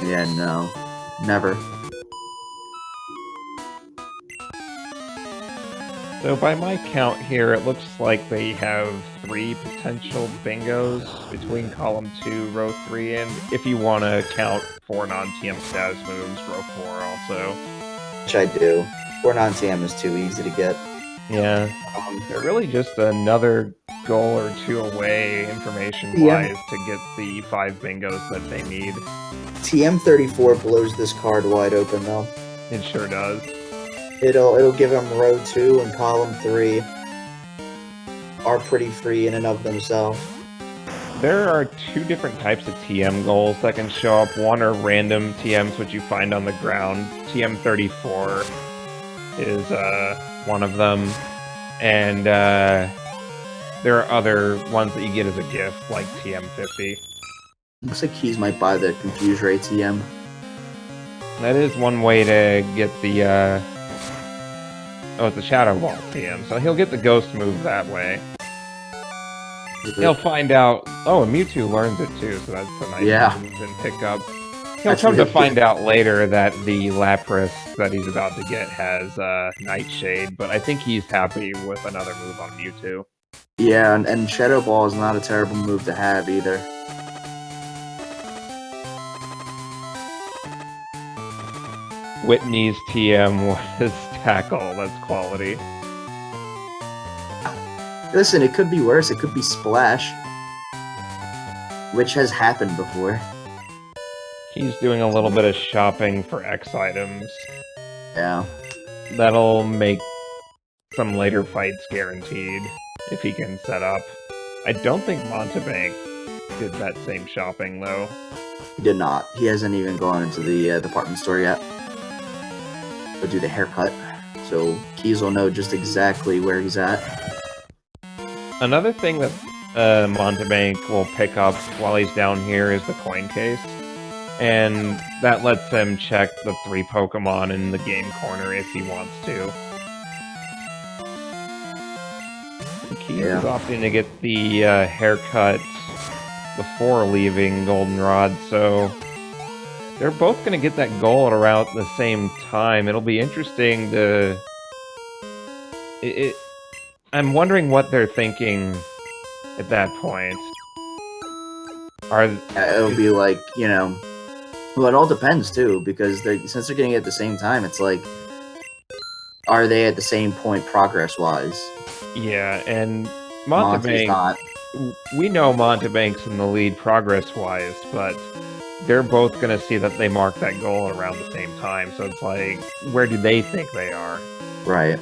Yeah, no. Never. So by my count here, it looks like they have 3 potential bingos between column 2, row 3, and if you want to count 4 non-TM status moves, row 4 also. Which I do. 4 non-TM is too easy to get. Yeah, they're really just another goal or 2 away, information-wise, to get the 5 bingos that they need. TM34 blows this card wide open, though. It sure does. It'll give them row 2 and column 3 are pretty free in and of themselves. There are 2 different types of TM goals that can show up. One are random TMs, which you find on the ground. TM34 is one of them. And there are other ones that you get as a gift, like TM50. Looks like Keys might buy the Confuse Ray TM. That is one way to get the... Oh, it's a Shadow Ball TM, so he'll get the Ghost move that way. He'll find out... Oh, and Mewtwo learns it too, so that's a nice move and pick up. He'll come to find out later that the Lapras that he's about to get has Nightshade, but I think he's happy with another move on Mewtwo. Yeah, and Shadow Ball is not a terrible move to have either. Whitney's TM was Tackle, that's quality. Listen, it could be worse. It could be Splash, which has happened before. He's doing a little bit of shopping for X items. Yeah. That'll make some later fights guaranteed, if he can set up. I don't think Mountebank did that same shopping, though. He did not. He hasn't even gone into the department store yet. Go do the haircut. So Keys will know just exactly where he's at. Another thing that Mountebank will pick up while he's down here is the coin case. And that lets him check the 3 Pokemon in the game corner if he wants to. Keys is opting to get the haircut before leaving Goldenrod, so They're both going to get that goal at around the same time. It'll be interesting to... I'm wondering what they're thinking at that point. It'll be like, you know... Well, it all depends, too, because since they're getting it at the same time, it's like... Are they at the same point progress-wise? Yeah, and Monty's Mountebank... not. We know Mountebank's in the lead progress-wise, but they're both going to see that they mark that goal around the same time, so it's like, where do they think they are? Right.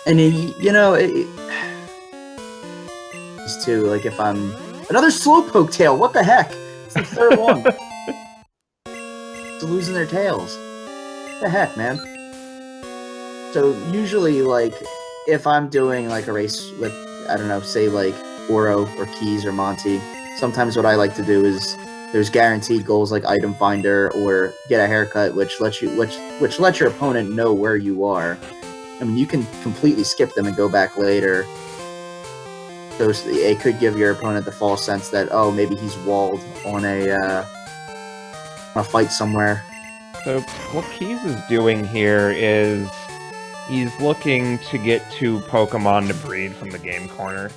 And, you know, it's too, like, if I'm... Another Slowpoke tail, what the heck? It's the third one. It's losing their tails. What the heck, man? So, usually, like, if I'm doing, like, a race with, I don't know, say, like, Oro or Keys or Monty, sometimes what I like to do is there's guaranteed goals like Item Finder or Get a Haircut, which lets your opponent know where you are. I mean, you can completely skip them and go back later. So it could give your opponent the false sense that, oh, maybe he's walled on a fight somewhere. So what Keys is doing here is he's looking to get 2 Pokemon to breed from the game corner.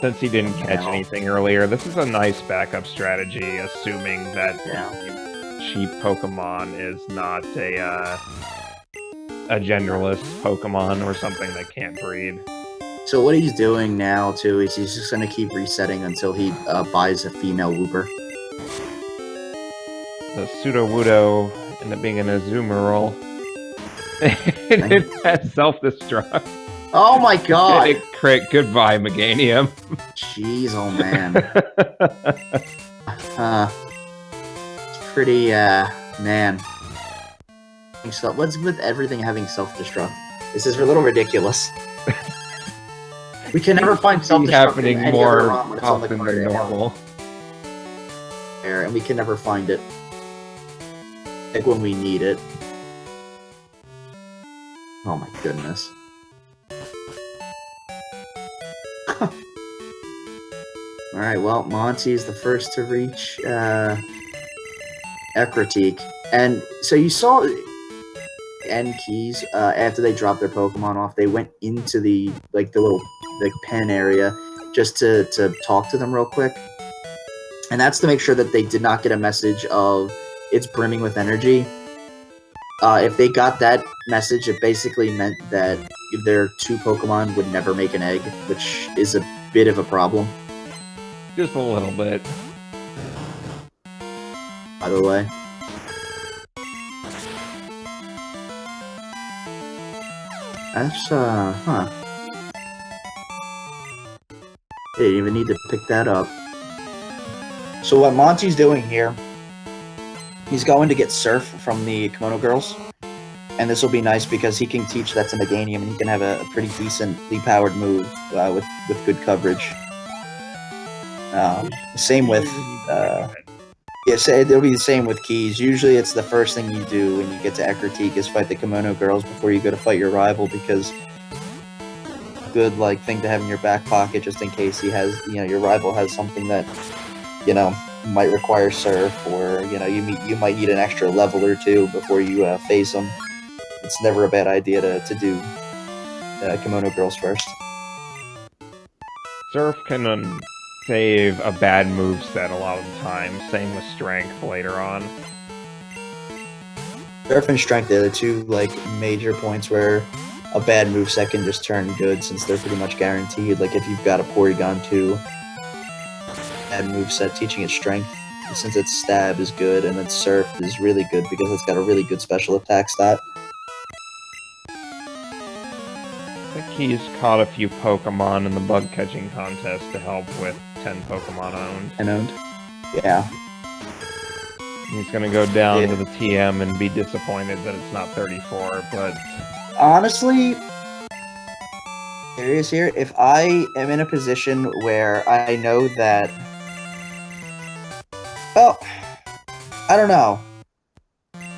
Since he didn't catch anything earlier, this is a nice backup strategy, assuming that cheap Pokemon is not a genderless Pokemon or something that can't breed. So what he's doing now, too, is he's just going to keep resetting until he buys a female Wooper. The Sudowoodo ended up being an Azumarill. It has self-destruct. Oh my god! It crit. Goodbye, Meganium. Jeez, oh man. It's pretty, man. So, what's with everything having self-destruct? This is a little ridiculous. We can never find self-destruct happening in any more other ROM when it's on the often card than right now. normal. And we can never find it. Like when we need it. Oh my goodness. Alright, well, Monty's the first to reach Ecruteak. And so you saw and Keys, after they dropped their Pokemon off, they went into the little pen area just to talk to them real quick. And that's to make sure that they did not get a message of it's brimming with energy. If they got that message, it basically meant that their 2 Pokemon would never make an egg, which is a bit of a problem. Just a little bit. By the way. That's, huh. Didn't even need to pick that up. So what Monty's doing here, he's going to get Surf from the Kimono Girls. And this will be nice because he can teach that to Meganium and he can have a pretty decently powered move with good coverage. Same with, it'll be the same with Keys. Usually it's the first thing you do when you get to Ecruteak is fight the Kimono Girls before you go to fight your rival, because good thing to have in your back pocket just in case he has, your rival has something that, might require Surf, or, you might need an extra level or 2 before you face him. It's never a bad idea to do Kimono Girls first. Surf can save a bad moveset a lot of the time. Same with Strength later on. Surf and Strength are the 2 major points where a bad moveset can just turn good, since they're pretty much guaranteed. Like if you've got a Porygon 2 bad moveset, teaching it Strength, since its Stab is good, and then Surf is really good because it's got a really good special attack stat. I think he's caught a few Pokemon in the bug catching contest to help with 10 Pokemon owned. And owned? Yeah. He's gonna go down to the TM and be disappointed that it's not 34, but... Honestly, serious here, if I am in a position where I know that... Well, I don't know.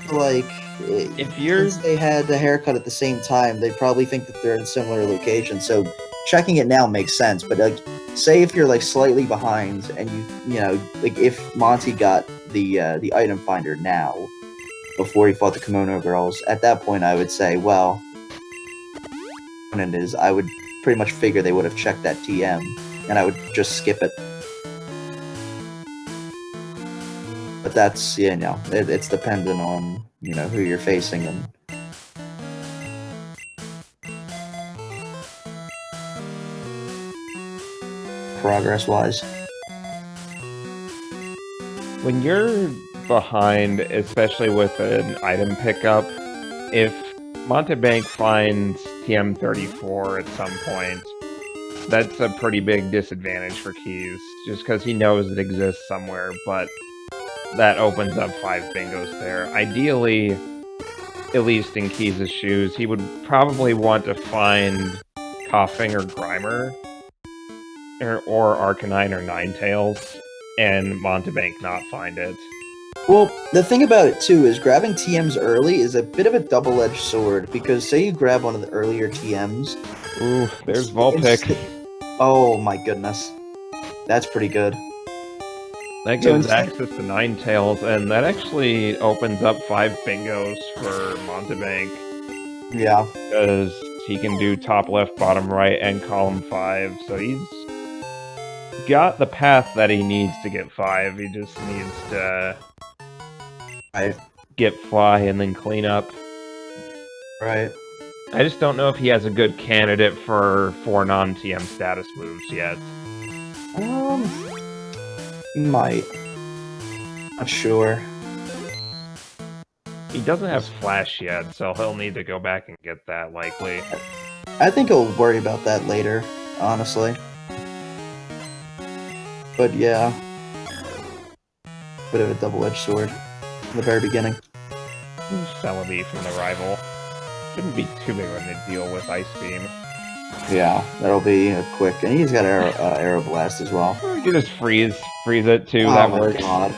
Since they had the haircut at the same time, they probably think that they're in similar locations, so checking it now makes sense, but say if you're like slightly behind, and you know, like if Monty got the item finder now, before he fought the Kimono Girls, at that point I would say, well, I would pretty much figure they would have checked that TM, and I would just skip it. But that's, you know, it's dependent on, you know, who you're facing and progress-wise. When you're behind, especially with an item pickup, if Mountebank finds TM34 at some point, that's a pretty big disadvantage for Keys, just because he knows it exists somewhere, but that opens up 5 bingos there. Ideally, at least in Keys' shoes, he would probably want to find Coughing or Grimer, or Arcanine or Ninetales, and Mountebank not find it. Well, the thing about it, too, is grabbing TMs early is a bit of a double-edged sword, because say you grab one of the earlier TMs... Ooh, there's Vulpix. Oh my goodness. That's pretty good. That gives access to Ninetales, and that actually opens up 5 bingos for Mountebank. Yeah. Because he can do top left, bottom right, and column 5, so he's got the path that he needs to get 5. He just needs to get Fly and then clean up. Right. I just don't know if he has a good candidate for 4 non-TM status moves yet. Might. Not sure. He doesn't have Flash yet, so he'll need to go back and get that, likely. I think he'll worry about that later, honestly. But yeah. Bit of a double-edged sword from the very beginning. Celebi from the rival. Shouldn't be too big of a deal with Ice Beam. Yeah, that'll be a quick... And he's got Arrow Blast as well. You can just freeze it too, that works. Oh my god.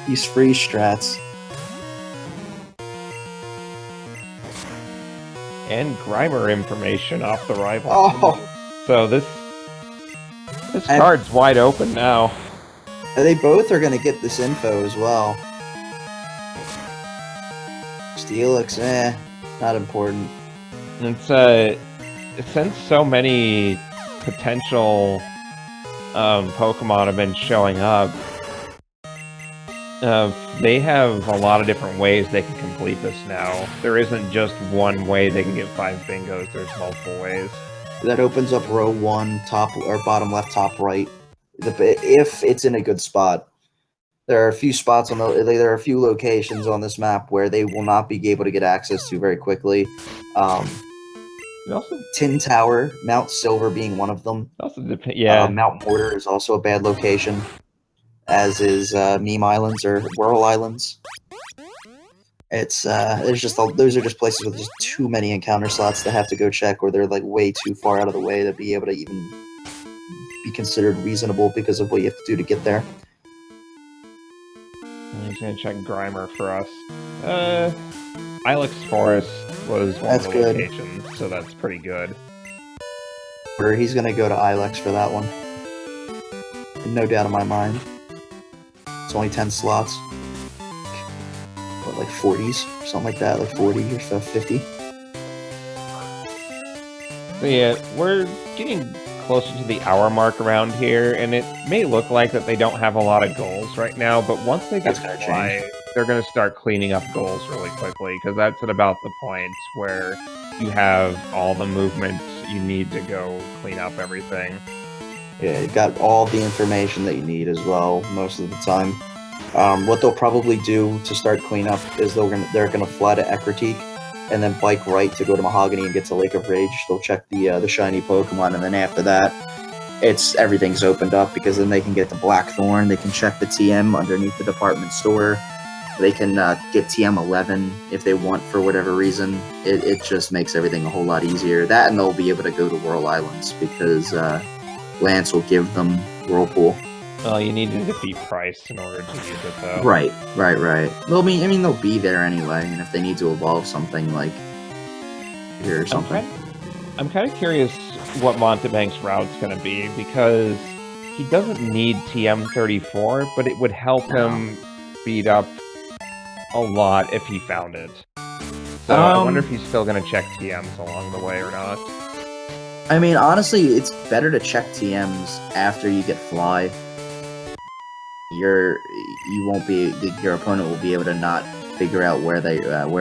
These freeze strats. And Grimer information off the rival. Oh! So this card's wide open now. They both are gonna get this info as well. Steelix, not important. It's since so many potential Pokemon have been showing up, they have a lot of different ways they can complete this now. There isn't just one way they can get 5 bingos, there's multiple ways. That opens up row 1, top or bottom left, top right. If it's in a good spot. There are a few spots on there are a few locations on this map where they will not be able to get access to very quickly. Tin Tower, Mount Silver being one of them. Also yeah. Mount Mortar is also a bad location, as is Meme Islands or Whirl Islands. It's those are just places with just too many encounter slots to have to go check, or they're like way too far out of the way to be able to even be considered reasonable because of what you have to do to get there. He's gonna check Grimer for us. Ilex Forest was one of the locations, so that's pretty good. He's gonna go to Ilex for that one. No doubt in my mind. It's only 10 slots. What, like 40s? Something like that, like 40 or 50. So yeah, we're getting closer to the hour mark around here, and it may look like that they don't have a lot of goals right now, but once they get to Fly, they're going to start cleaning up goals really quickly, because that's at about the point where you have all the movement you need to go clean up everything. Yeah, you've got all the information that you need as well, most of the time. What they'll probably do to start cleanup is they're gonna fly to Ekritique, and then bike right to go to Mahogany and get to Lake of Rage. They'll check the shiny Pokemon, and then after that, everything's opened up, because then they can get the Blackthorn, they can check the TM underneath the department store, they can get TM11 if they want for whatever reason. It just makes everything a whole lot easier. That, and they'll be able to go to Whirl Islands, because Lance will give them Whirlpool. Well, you need to defeat Price in order to use it, though. Right. They'll be there anyway, and if they need to evolve something like here or something. I'm kind of curious what Mountebank's route's going to be, because he doesn't need TM34, but it would help him speed up a lot if he found it. So I wonder if he's still going to check TMs along the way or not. I mean, honestly, it's better to check TMs after you get fly. Your opponent will be able to not figure out where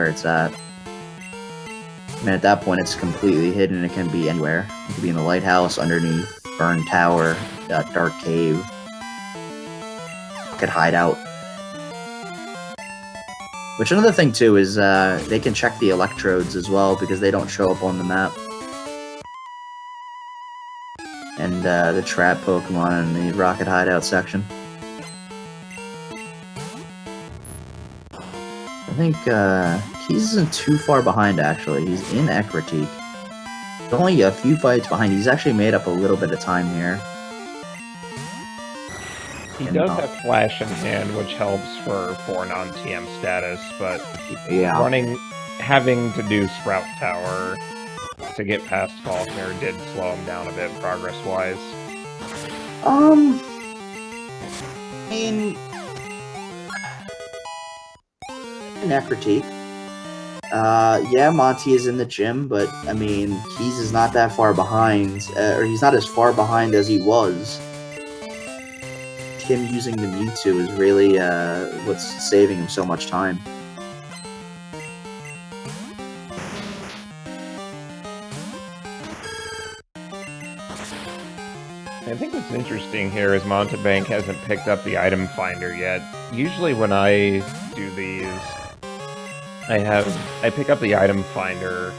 it's at. I mean, at that point, it's completely hidden. It can be anywhere. It could be in the lighthouse, underneath, burned tower, dark cave, could hide out. Which another thing too is they can check the electrodes as well because they don't show up on the map. And the trap Pokemon in the rocket hideout section. I think Keys isn't too far behind actually. He's in Ekritique. He's only a few fights behind. He's actually made up a little bit of time here. He does have Flash in hand, which helps for non-TM status, but having to do Sprout Tower to get past Faulkner did slow him down a bit progress-wise. I mean, Ekritique. Yeah, Monty is in the gym, but I mean, Keys is not that far behind, or he's not as far behind as he was. Him using the Mewtwo is really what's saving him so much time. I think what's interesting here is Mountebank hasn't picked up the item finder yet. Usually when I do these, I pick up the item finder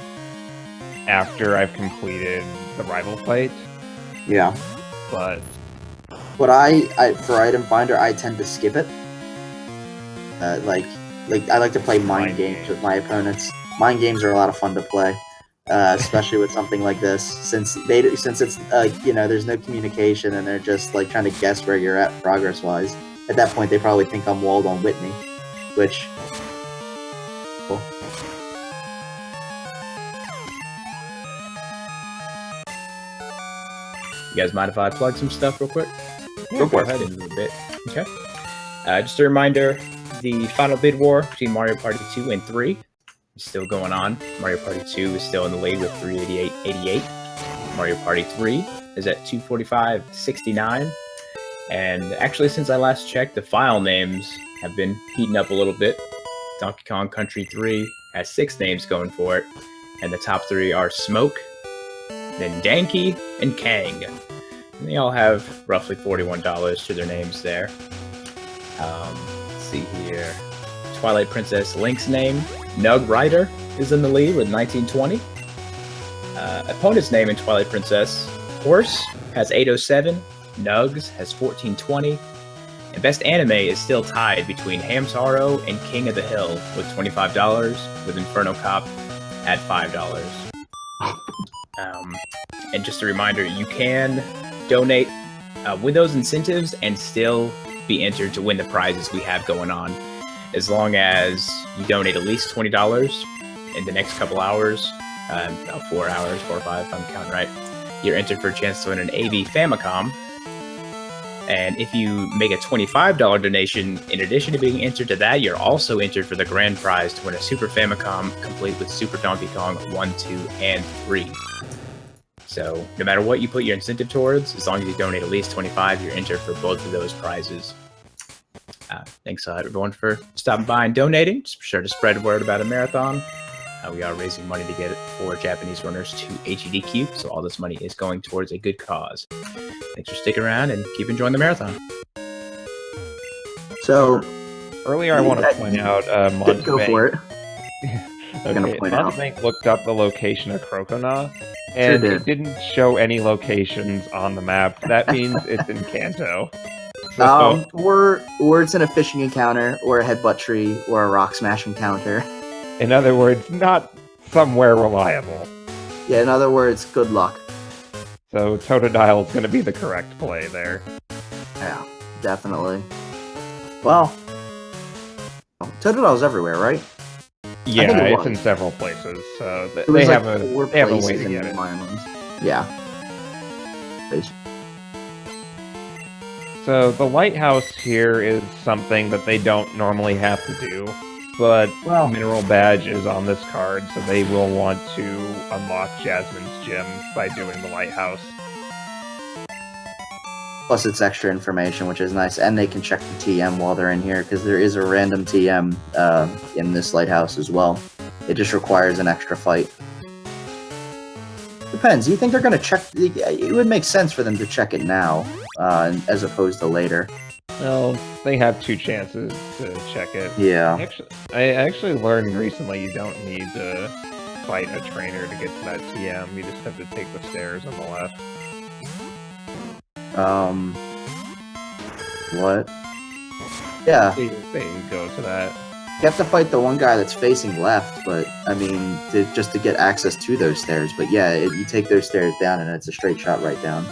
after I've completed the rival fight. Yeah. But But I for item finder, I tend to skip it. Like I like to play mind games with my opponents. Mind games are a lot of fun to play, especially with something like this, since it's there's no communication and they're just like trying to guess where you're at progress wise. At that point, they probably think I'm walled on Whitney, which. Cool. You guys mind if I plug some stuff real quick? Go for it. In a little bit. Okay. Just a reminder, the final bid war between Mario Party 2 and 3 is still going on. Mario Party 2 is still in the lead with 388.88. Mario Party 3 is at 245.69. And actually, since I last checked, the file names have been heating up a little bit. Donkey Kong Country 3 has 6 names going for it. And the top 3 are Smoke, then Danky, and Kang. And they all have roughly $41 to their names there. Let's see here. Twilight Princess Link's name, Nug Rider, is in the lead with 1920. Opponent's name in Twilight Princess, Horse, has 807. Nugs has 1420. And Best Anime is still tied between Hamtaro and King of the Hill with $25, with Inferno Cop at $5. And just a reminder, you can donate with those incentives and still be entered to win the prizes we have going on. As long as you donate at least $20 in the next couple hours, about 4 hours, 4 or 5 if I'm counting right, you're entered for a chance to win an AB Famicom. And if you make a $25 donation, in addition to being entered to that, you're also entered for the grand prize to win a Super Famicom complete with Super Donkey Kong 1, 2, and 3. So no matter what you put your incentive towards, as long as you donate at least $25, you're entered for both of those prizes. Thanks everyone for stopping by and donating. Just be sure to spread word about a marathon. We are raising money to get it for Japanese runners to HEDQ, so all this money is going towards a good cause. Thanks for sticking around and keep enjoying the marathon. So earlier, I want to point out Mountebank. Go for it. Okay, Mountebank looked up the location of Crocona, and Sure did. it didn't show any locations on the map. That means it's in Kanto. Or it's in a fishing encounter, or a headbutt tree, or a rock smash encounter. In other words, not somewhere reliable. Yeah, in other words, good luck. So Totodile is going to be the correct play there. Yeah, definitely. Well, Totodile's everywhere, right? Yeah, it it's was. in several places. So It they was have like 4 they have a way places to in get it. New Islands. Yeah. Please. So the lighthouse here is something that they don't normally have to do, but Well- Mineral Badge is on this card, so they will want to unlock Jasmine's gym by doing the lighthouse. Plus, it's extra information, which is nice, and they can check the TM while they're in here, because there is a random TM in this lighthouse as well. It just requires an extra fight. Depends. You think they're going to check... It would make sense for them to check it now, as opposed to later. Well, they have 2 chances to check it. Yeah. I actually learned recently you don't need to fight a trainer to get to that TM. You just have to take the stairs on the left. What? Yeah. They go to that. You have to fight the one guy that's facing left, but, I mean, just to get access to those stairs. But yeah, you take those stairs down and it's a straight shot right down.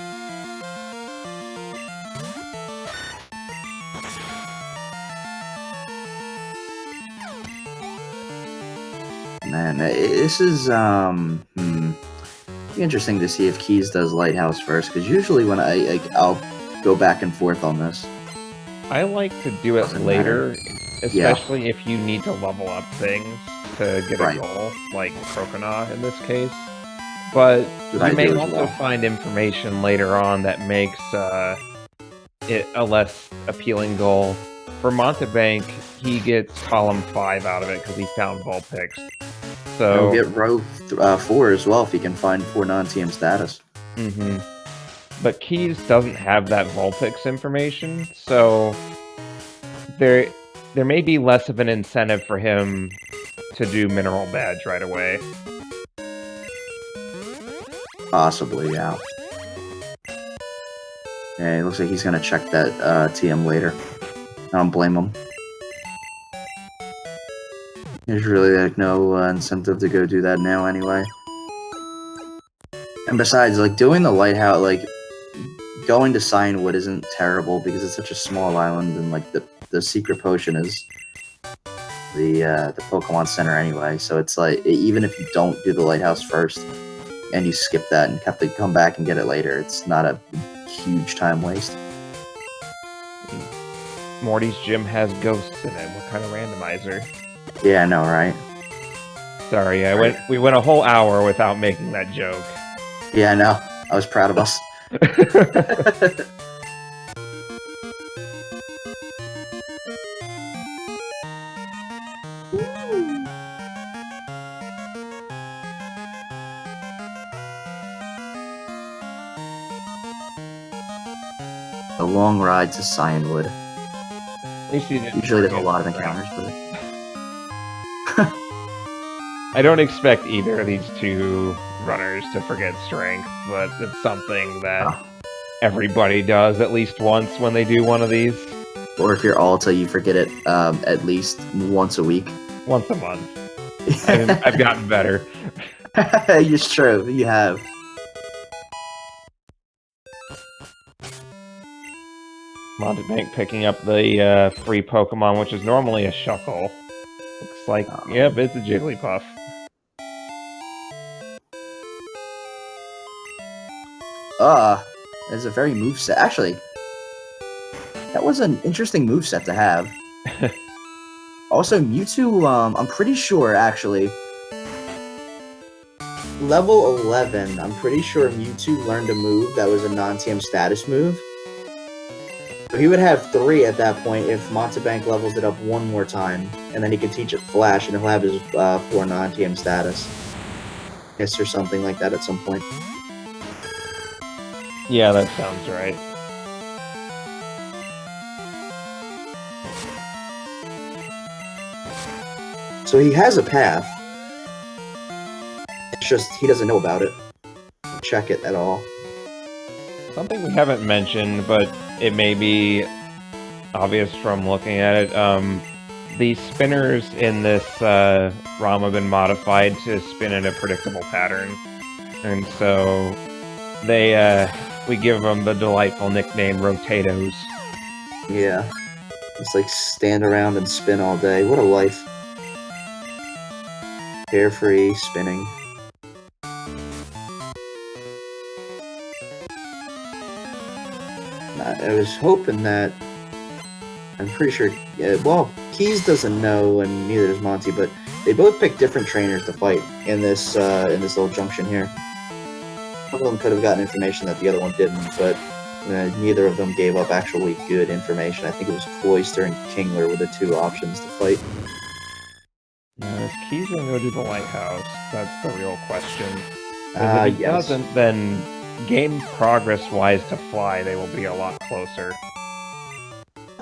Man, this is, be interesting to see if Keys does Lighthouse first, because usually when I'll go back and forth on this. I like to do it Doesn't later, Yeah. especially if you need to level up things to get Right. a goal, like Croconaw in this case. But That I you may do as also well. find information later on that makes it a less appealing goal. For Mountebank, he gets column 5 out of it because he found Vulpix. So He'll get row 4 as well if he can find 4 non-TM status. Mhm. But Keys doesn't have that Vulpix information, so there may be less of an incentive for him to do Mineral Badge right away. Possibly, yeah. Yeah, it looks like he's gonna check that TM later. I don't blame him. There's really like no incentive to go do that now anyway. And besides, like doing the lighthouse, like going to Cianwood isn't terrible because it's such a small island, and like the secret potion is the Pokemon Center anyway. So it's like even if you don't do the lighthouse first and you skip that and have to come back and get it later, it's not a huge time waste. Morty's gym has ghosts in it. What kind of randomizer? Yeah, I know, right? Sorry, we went a whole hour without making that joke. Yeah, I know. I was proud of us. A long ride to Cianwood. At least you didn't Usually there's a forget lot of the encounters, but I don't expect either of these 2 runners to forget strength, but it's something that everybody does at least once when they do one of these. or if you're Alta, you forget it at least once a week. Once a month. I've gotten better. It's true, you have. Mountebank picking up the free Pokemon, which is normally a Shuckle. Looks like, yep, it's a Jigglypuff. It's a very moveset. Actually, that was an interesting moveset to have. Also, Mewtwo, I'm pretty sure, actually, level 11, I'm pretty sure Mewtwo learned a move that was a non-TM status move. So he would have 3 at that point if Mountebank levels it up one more time, and then he can teach it Flash, and he'll have his 4 non-TM status. Hiss or something like that at some point. Yeah, that sounds right. So he has a path. It's just he doesn't know about it. Check it at all. Something we haven't mentioned, but it may be obvious from looking at it. The spinners in this ROM have been modified to spin in a predictable pattern. And so we give them the delightful nickname Rotatos. Yeah. Just like stand around and spin all day. What a life. Carefree, spinning. I was hoping that. I'm pretty sure. Well, Keys doesn't know, and neither does Monty. But they both picked different trainers to fight in this little junction here. One of them could have gotten information that the other one didn't, but neither of them gave up actually good information. I think it was Cloyster and Kingler were the two options to fight. Is Keys gonna go to the lighthouse? That's the real question. If he Yes. doesn't, then game progress-wise to fly, they will be a lot closer.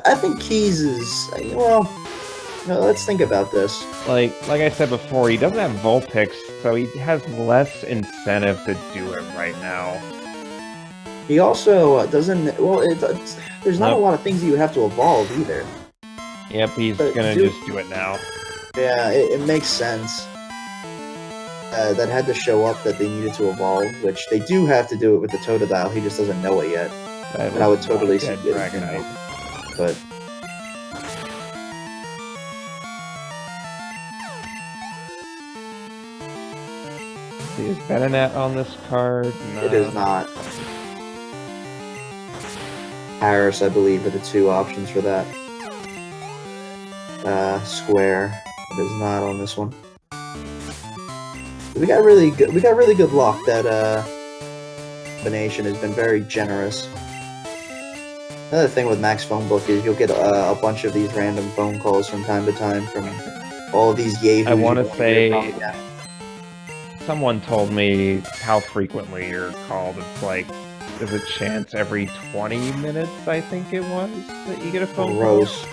I think Keys is well. No, let's think about this. Like I said before, he doesn't have Vulpix, so he has less incentive to do it right now. He also doesn't. Well, there's not a Nope. lot of things you have to evolve either. Yep, he's But gonna dude- just do it now. Yeah, it makes sense. That had to show up that they needed to evolve, which they do have to do it with the Totodile. He just doesn't know it yet. That And I would was totally dead see it, Dragonite. but Is Venonat on this card? No. it is not. Paris, I believe, are the two options for that. Square. It is not on this one. We got really good luck. That combination has been very generous. Another thing with Max Phone Book is you'll get a bunch of these random phone calls from time to time from all of these yahoos. I wanna you won't say- hear from again. Someone told me how frequently you're called. It's like, there's a chance every 20 minutes, I think it was, that you get a phone call. Gross.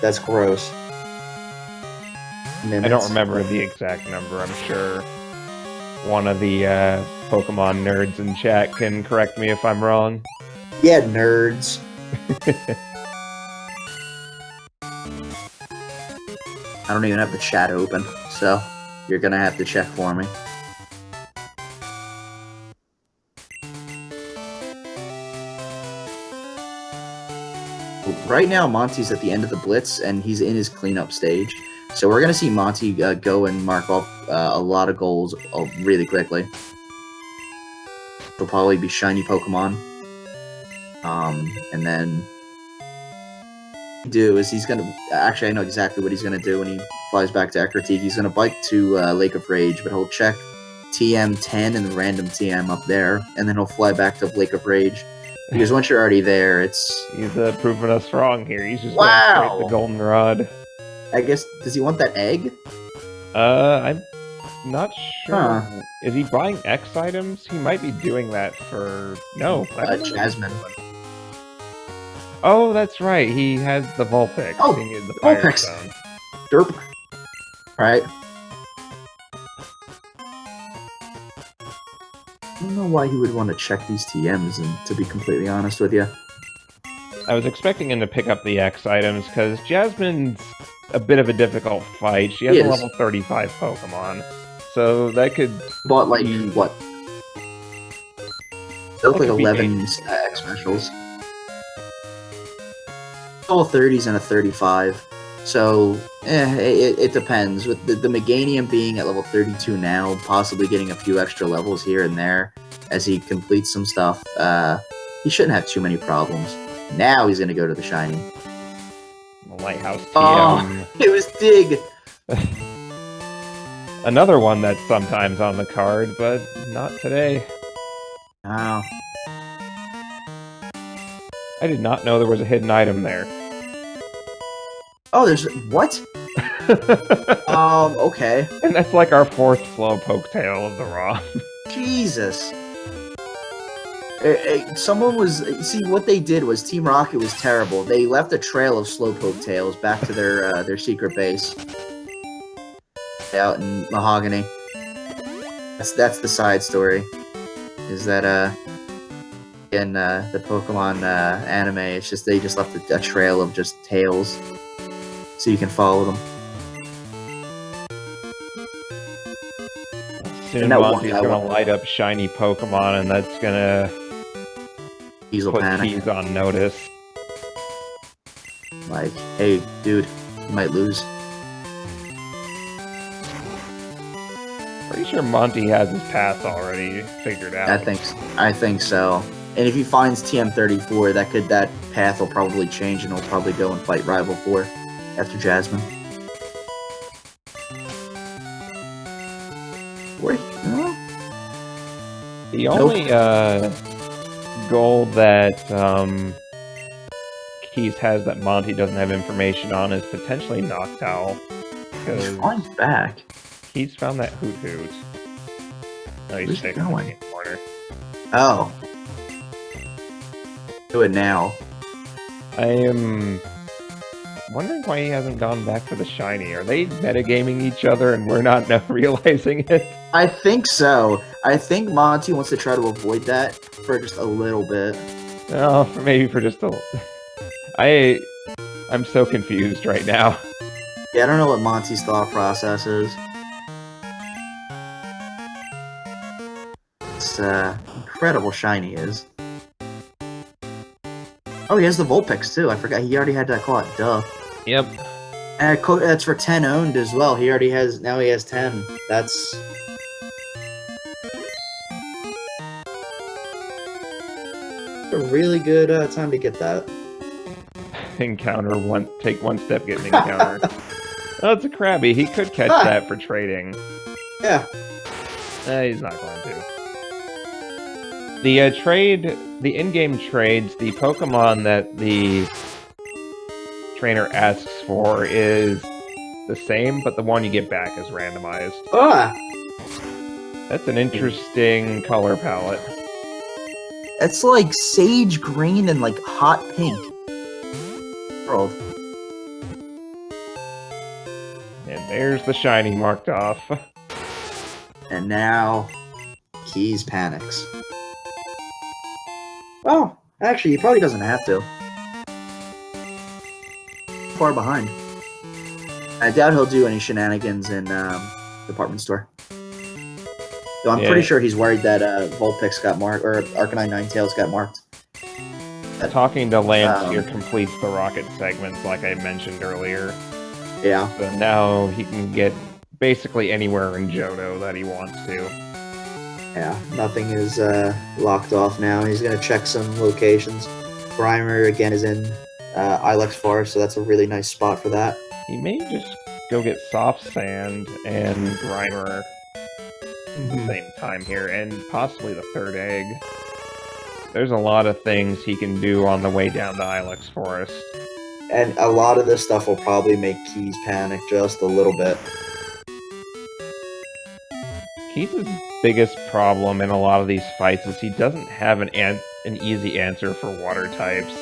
That's gross. I don't Minutes. remember the exact number. I'm sure one of the Pokemon nerds in chat can correct me if I'm wrong. Yeah, nerds. I don't even have the chat open, so you're gonna have to check for me. Right now, Monty's at the end of the Blitz, and he's in his cleanup stage. So we're gonna see Monty go and mark off a lot of goals really quickly. It'll probably be shiny Pokemon. And then he's gonna actually I know exactly what he's gonna do when he flies back to Ecruteak. He's gonna bike to Lake of Rage, but he'll check TM10 and the random TM up there, and then he'll fly back to Lake of Rage. Because once you're already there, it's He's proving us wrong here. He's just Wow. going straight to Goldenrod. I guess does he want that egg? I'm not sure. Huh. Is he buying X items? He might be doing that for no. I don't know. Jasmine. Oh, that's right. He has the Vulpix. Oh, He needs the Vulpix. Firestone. Derp. Right. I don't know why he would want to check these TMs, and to be completely honest with you. I was expecting him to pick up the X items because Jasmine's a bit of a difficult fight. She has She a is. level 35 Pokemon, so that could Bought like Hmm. what? They look That like could be 11 X specials. All 30s and a 35. So, it depends. With the Meganium being at level 32 now, possibly getting a few extra levels here and there as he completes some stuff, he shouldn't have too many problems. Now he's going to go to the shiny. the Lighthouse TM. Oh. It was Dig! Another one that's sometimes on the card, but not today. Wow. I did not know there was a hidden item there. Oh, there's... What? Okay. And that's like our fourth Slowpoke tail of the ROM. Jesus. Someone was... See, what they did was Team Rocket was terrible. They left a trail of Slowpoke tails back to their secret base. Out in Mahogany. That's the side story. Is that, in the Pokemon anime, it's just they just left a trail of just tails. So you can follow them. Soon And that one Monty's guy gonna won't- light up shiny Pokemon, and that's gonna Diesel put Panic. Keys on notice. Like, hey, dude, you might lose. Pretty sure Monty has his path already figured out. I think so. And if he finds TM34, that path will probably change, and he'll probably go and fight Rival 4 after Jasmine. Wait, no? The only goal that Keys has that Monty doesn't have information on is potentially Noctowl. He's flying back. He's found that Hoot Hoot. Oh, he's Where's he sticking going? in the corner. Oh. Do it now. I am wondering why he hasn't gone back for the shiny. Are they metagaming each other and we're not realizing it? I think so. I think Monty wants to try to avoid that for just a little bit. Oh, maybe for just a... I'm so confused right now. Yeah, I don't know what Monty's thought process is. It's incredible shiny is. Oh, he has the Vulpix too. I forgot. He already had that caught. Duh. Yep. And that's for 10 owned as well. He already has. Now he has 10. That's. A really good time to get that. Encounter one. Take one step, get an encounter. Oh, it's a Krabby. He could catch that for trading. Yeah. He's not going to. The the in-game trades, the Pokemon that the trainer asks for is the same, but the one you get back is randomized. Ah! That's an interesting color palette. It's like sage green and like hot pink. World. And there's the shiny marked off. And now, Keys panics. Well, actually, he probably doesn't have to. Far behind. I doubt he'll do any shenanigans in department store. So I'm pretty sure he's worried that Vulpix got marked, or Arcanine Ninetales got marked. Talking to Lance here completes the rocket segments like I mentioned earlier. Yeah. So now he can get basically anywhere in Johto that he wants to. Yeah, nothing is locked off now. He's going to check some locations. Grimer, again, is in Ilex Forest, so that's a really nice spot for that. He may just go get Soft Sand and Grimer at the same time here, and possibly the third egg. There's a lot of things he can do on the way down to Ilex Forest. And a lot of this stuff will probably make Keys panic just a little bit. Keys' biggest problem in a lot of these fights is he doesn't have an easy answer for water types.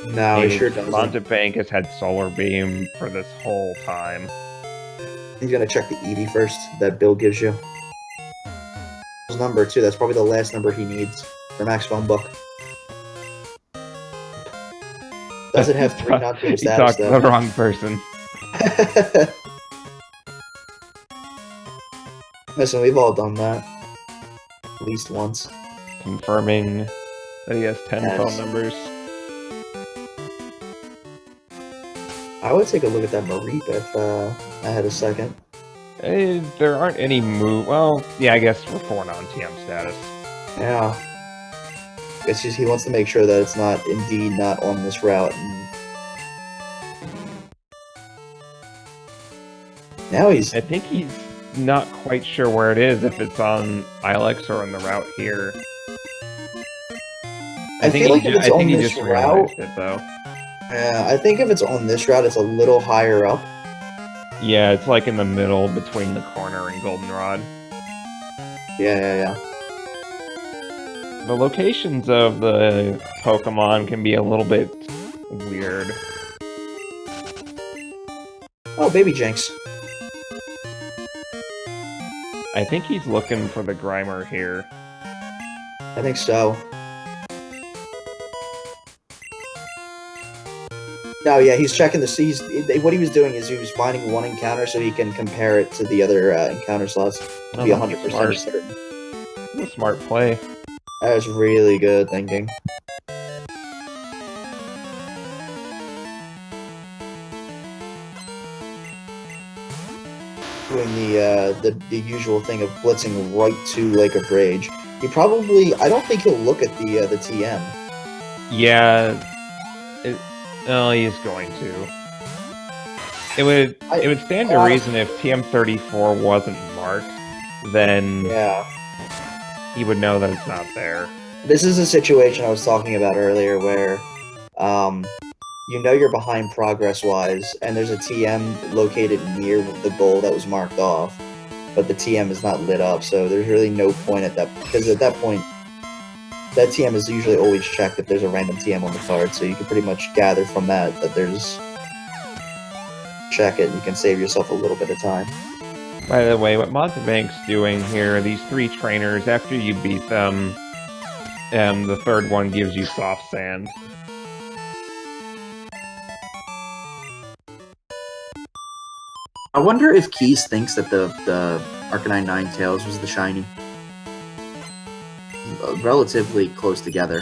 No, he sure doesn't. Mountebank has had Solar Beam for this whole time. He's gonna check the Eevee first that Bill gives you. His number too. That's probably the last number he needs for Max Phone Book. Does it have 3 non-game status? He talked to the wrong person. Listen, we've all done that. At least once. Confirming that he has 10 phone numbers. I would take a look at that Mareep if I had a second. There aren't any well, yeah, I guess we're 4 non-TM status. Yeah. It's just he wants to make sure that it's indeed not on this route. And now I think he's not quite sure where it is, if it's on Ilex or on the route here. I think if it's on this route, it, though. Yeah, I think if it's on this route, it's a little higher up. Yeah, it's like in the middle between the corner and Goldenrod. Yeah. The locations of the Pokemon can be a little bit weird. Oh, Baby Jinx. I think he's looking for the Grimer here. I think so. No, yeah, he's checking the seas. What he was doing is he was finding one encounter so he can compare it to the other encounter slots to be 100% certain. That's a smart play. That was really good thinking. Doing the usual thing of blitzing right to Lake of Rage. He probably. I don't think he'll look at the TM. Yeah. Oh, he's going to. It would stand to reason if TM34 wasn't marked, then Yeah. he would know that it's not there. This is a situation I was talking about earlier where, you know you're behind progress-wise, and there's a TM located near the goal that was marked off, but the TM is not lit up, so there's really no point at that, because at that point, that TM is usually always checked if there's a random TM on the card, so you can pretty much gather from that there's... check it, and you can save yourself a little bit of time. By the way, what Mountebank's doing here, these 3 trainers, after you beat them, the third one gives you soft sand. I wonder if Keys thinks that the Arcanine Ninetales was the shiny. Relatively close together.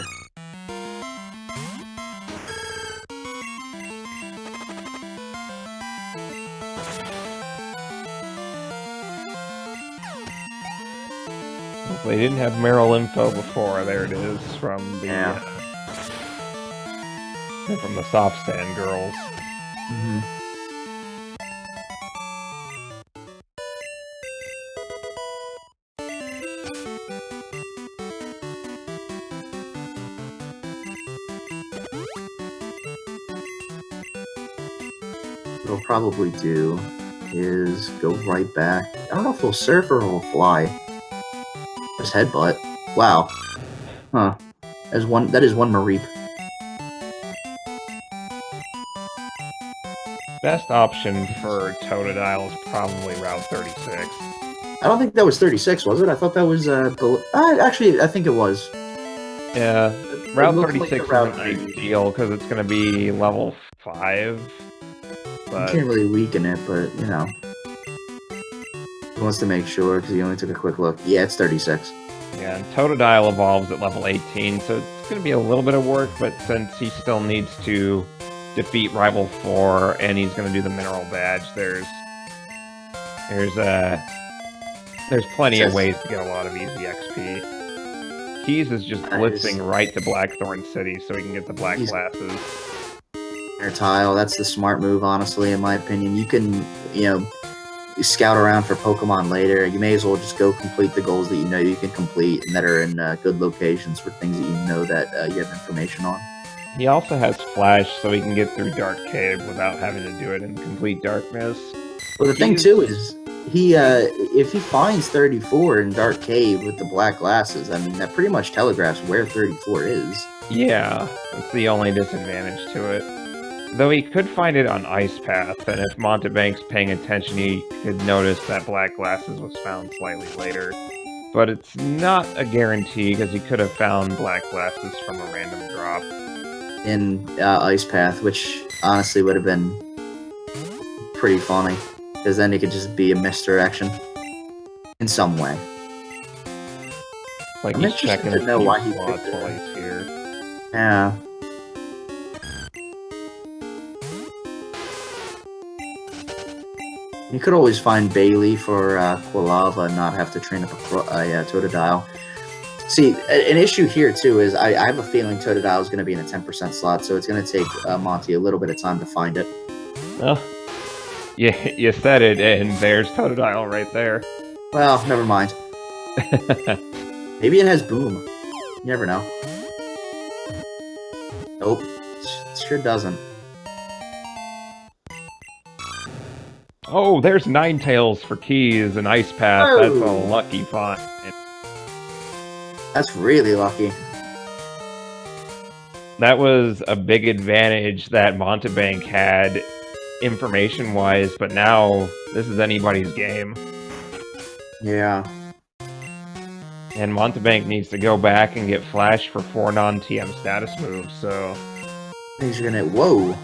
They didn't have Meryl info before. There it is from the from the soft sand girls. Mm-hmm. What he'll probably do is go right back. I don't know if he'll surf or he'll fly. Just headbutt. Wow. Huh. That is one Mareep. Best option for Totodile is probably Route 36. I don't think that was 36, was it? I thought that was actually, I think it was. Yeah, Route looked 36 like is a Route an ideal because it's going to be level 5. You But can't really weaken it, but, you know. He wants to make sure, because he only took a quick look. Yeah, it's 36. yeah, and Totodile evolves at level 18, so it's going to be a little bit of work, but since he still needs to defeat Rival 4 and he's going to do the Mineral Badge, there's plenty of ways to get a lot of easy XP. Keys is just blitzing right to Blackthorn City so he can get the black glasses. Tile, that's the smart move, honestly, in my opinion. You can, scout around for Pokemon later. You may as well just go complete the goals that you know you can complete and that are in good locations for things that you know that you have information on. He also has Flash, so he can get through Dark Cave without having to do it in complete darkness. Well, the thing, too, is if he finds 34 in Dark Cave with the black glasses, I mean, that pretty much telegraphs where 34 is. Yeah, that's the only disadvantage to it. Though he could find it on Ice Path, and if Mountebank's paying attention, he could notice that black glasses was found slightly later. But it's not a guarantee, because he could have found black glasses from a random drop. In Ice Path, which honestly would have been pretty funny, because then it could just be a misdirection in some way. It's like I'm he's interested checking to know why he slots picked while it. he's here. Yeah. You could always find Bailey for Quilava and not have to train up a Totodile. See, an issue here, too, is I have a feeling Totodile is going to be in a 10% slot, so it's going to take Monty a little bit of time to find it. Well, you said it, and there's Totodile right there. Well, never mind. Maybe it has Boom. You never know. Nope. It sure doesn't. Oh, there's Ninetales for Keys and Ice Path. Oh. That's a lucky find. That's really lucky. That was a big advantage that Mountebank had information-wise, but now this is anybody's game. Yeah. And Mountebank needs to go back and get Flash for 4 non-TM status moves, so... Things are gonna... Whoa!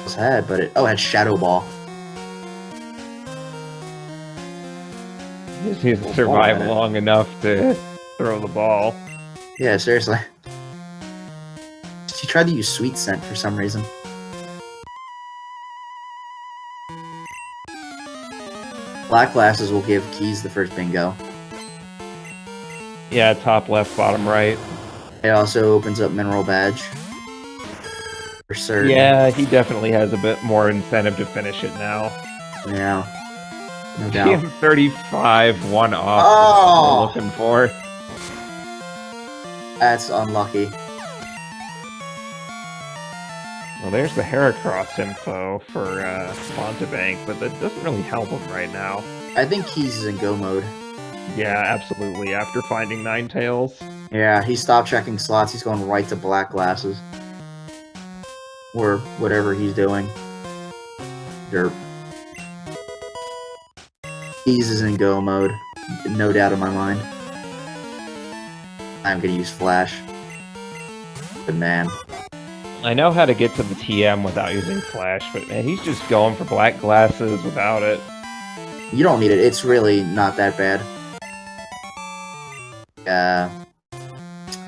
It's had, but it... Oh, it had Shadow Ball. He just needs to survive long enough to throw the ball. Yeah, seriously. She tried to use Sweet Scent for some reason. Black glasses will give Keys the first bingo. Yeah, top left, bottom right. It also opens up mineral badge. For certain. Yeah, he definitely has a bit more incentive to finish it now. Yeah. No doubt. TM35, one off. Oh! What we're looking for. That's unlucky. Well, there's the Heracross info for Mountebank, but that doesn't really help him right now. I think Keys is in go mode. Yeah, absolutely. After finding Ninetales. Yeah, he stopped checking slots. He's going right to black glasses. Or whatever he's doing. Derp. Keys is in go mode. No doubt in my mind. I'm gonna use Flash. But man. I know how to get to the TM without using Flash, but man, he's just going for black glasses without it. You don't need it. It's really not that bad.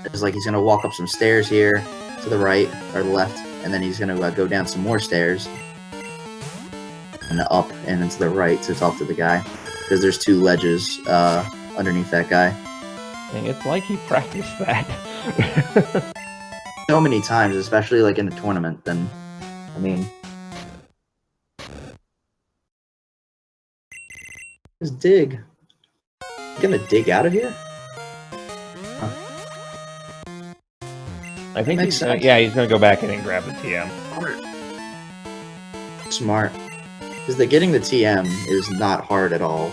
It's like he's gonna walk up some stairs here to the right or the left, and then he's gonna go down some more stairs and up and then to the right to talk to the guy because there's 2 ledges underneath that guy. And it's like he practiced that. So many times, especially like in a tournament. Then, I mean, just dig. You gonna dig out of here? I think Makes he's sense. yeah, he's gonna go back in and grab the TM. Smart. Because the getting the TM is not hard at all.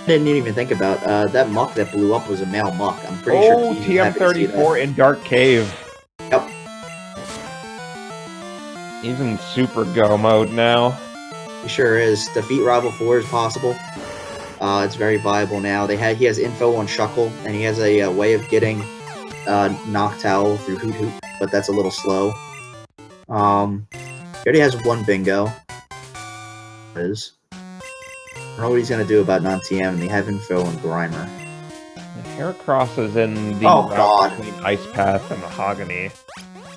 I didn't even think about that muck that blew up was a male muck. I'm pretty sure. Keys was happy to see that. TM34 in Dark Cave. Yep. He's in super go mode now. He sure is. Defeat Rival 4 is possible. It's very viable now. He has info on Shuckle, and he has a way of getting Noctowl through Hoot Hoot, but that's a little slow. He already has 1 bingo. I don't know what he's gonna do about non-TM, and they have info on Grimer. Heracross is in the Oh, route God. between Ice Path and Mahogany.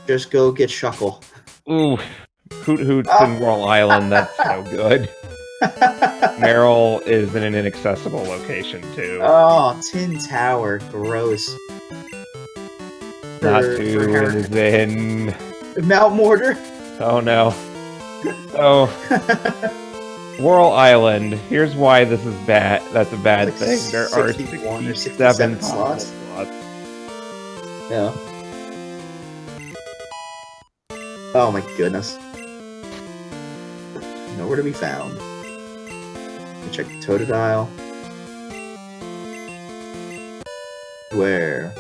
Just go get Shuckle. Ooh, Hoot Hoot's in Whirl Island, that's no good. Meryl is in an inaccessible location, too. Oh, Tin Tower. Gross. Natu for is in... Mount Mortar? Oh, no. So, Whirl Island, here's why this is bad. That's a bad Like thing. There are 61 or 67 slots. slots. Yeah. Oh my goodness. Nowhere to be found. Check the Totodile. Where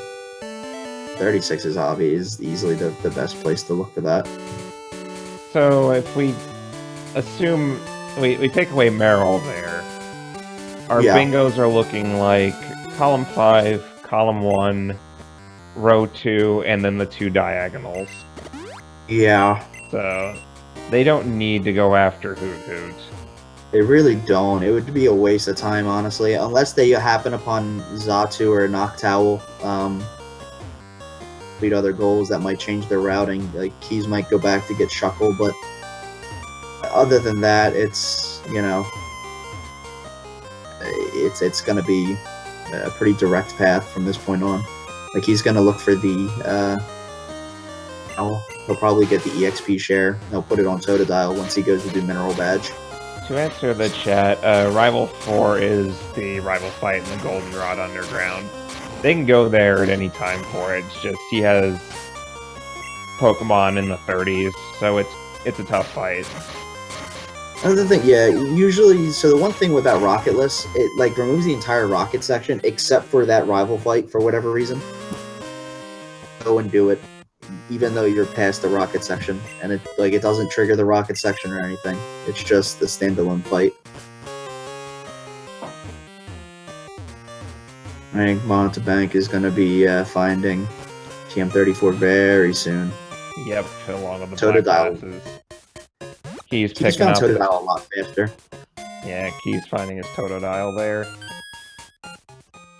36's hobby is easily the best place to look for that. So if we assume we take away Meryl there, our Yeah. bingos are looking like column 5, column 1, row 2, and then the 2 diagonals. Yeah, So they don't need to go after Hoot Hoot. they really don't. It would be a waste of time, honestly, unless they happen upon Xatu or Noctowl. Beat other goals that might change their routing. Like Keys might go back to get Shuckle, but other than that, it's it's gonna be a pretty direct path from this point on. Like he's gonna look for the he'll probably get the EXP share. He'll put it on Totodile once he goes to do Mineral Badge. To answer the chat, Rival 4 is the rival fight in the Goldenrod Underground. They can go there at any time for it. It's just he has Pokemon in the 30s, so it's a tough fight. Another thing, yeah, usually, so the one thing with that Rocketless, it like removes the entire Rocket section except for that rival fight for whatever reason. Go and do it, even though you're past the Rocket section, and it doesn't trigger the Rocket section or anything. It's just the standalone fight. I think Mountebank is going to be finding TM34 very soon. Yep, along with the Totodile. black glasses. He's He's picking found up. Totodile a lot faster. Yeah, Key's finding his Totodile there.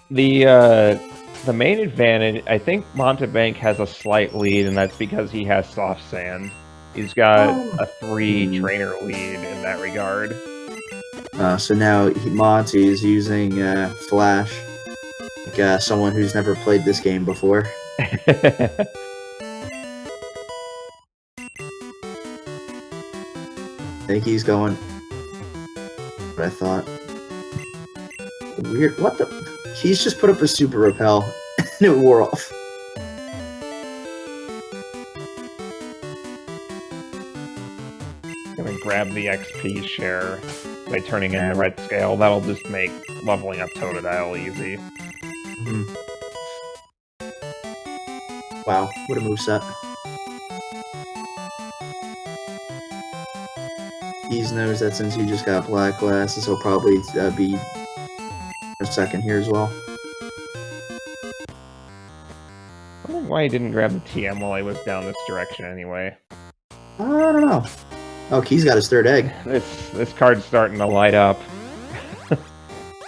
The main advantage, I think Mountebank has a slight lead, and that's because he has Soft Sand. He's got a 3 trainer lead in that regard. So now Monty is using Flash, like someone who's never played this game before. I think he's going. What I thought. Weird. What the? He's just put up a super repel, and it wore off. Gonna grab the XP share by turning in the red scale. That'll just make leveling up Totodile easy. Wow, what a moveset. He knows that since he just got black glasses, he'll probably be a second here as well. I wonder why he didn't grab the TM while he was down this direction anyway. I don't know. Oh, Key's got his third egg. This card's starting to light up.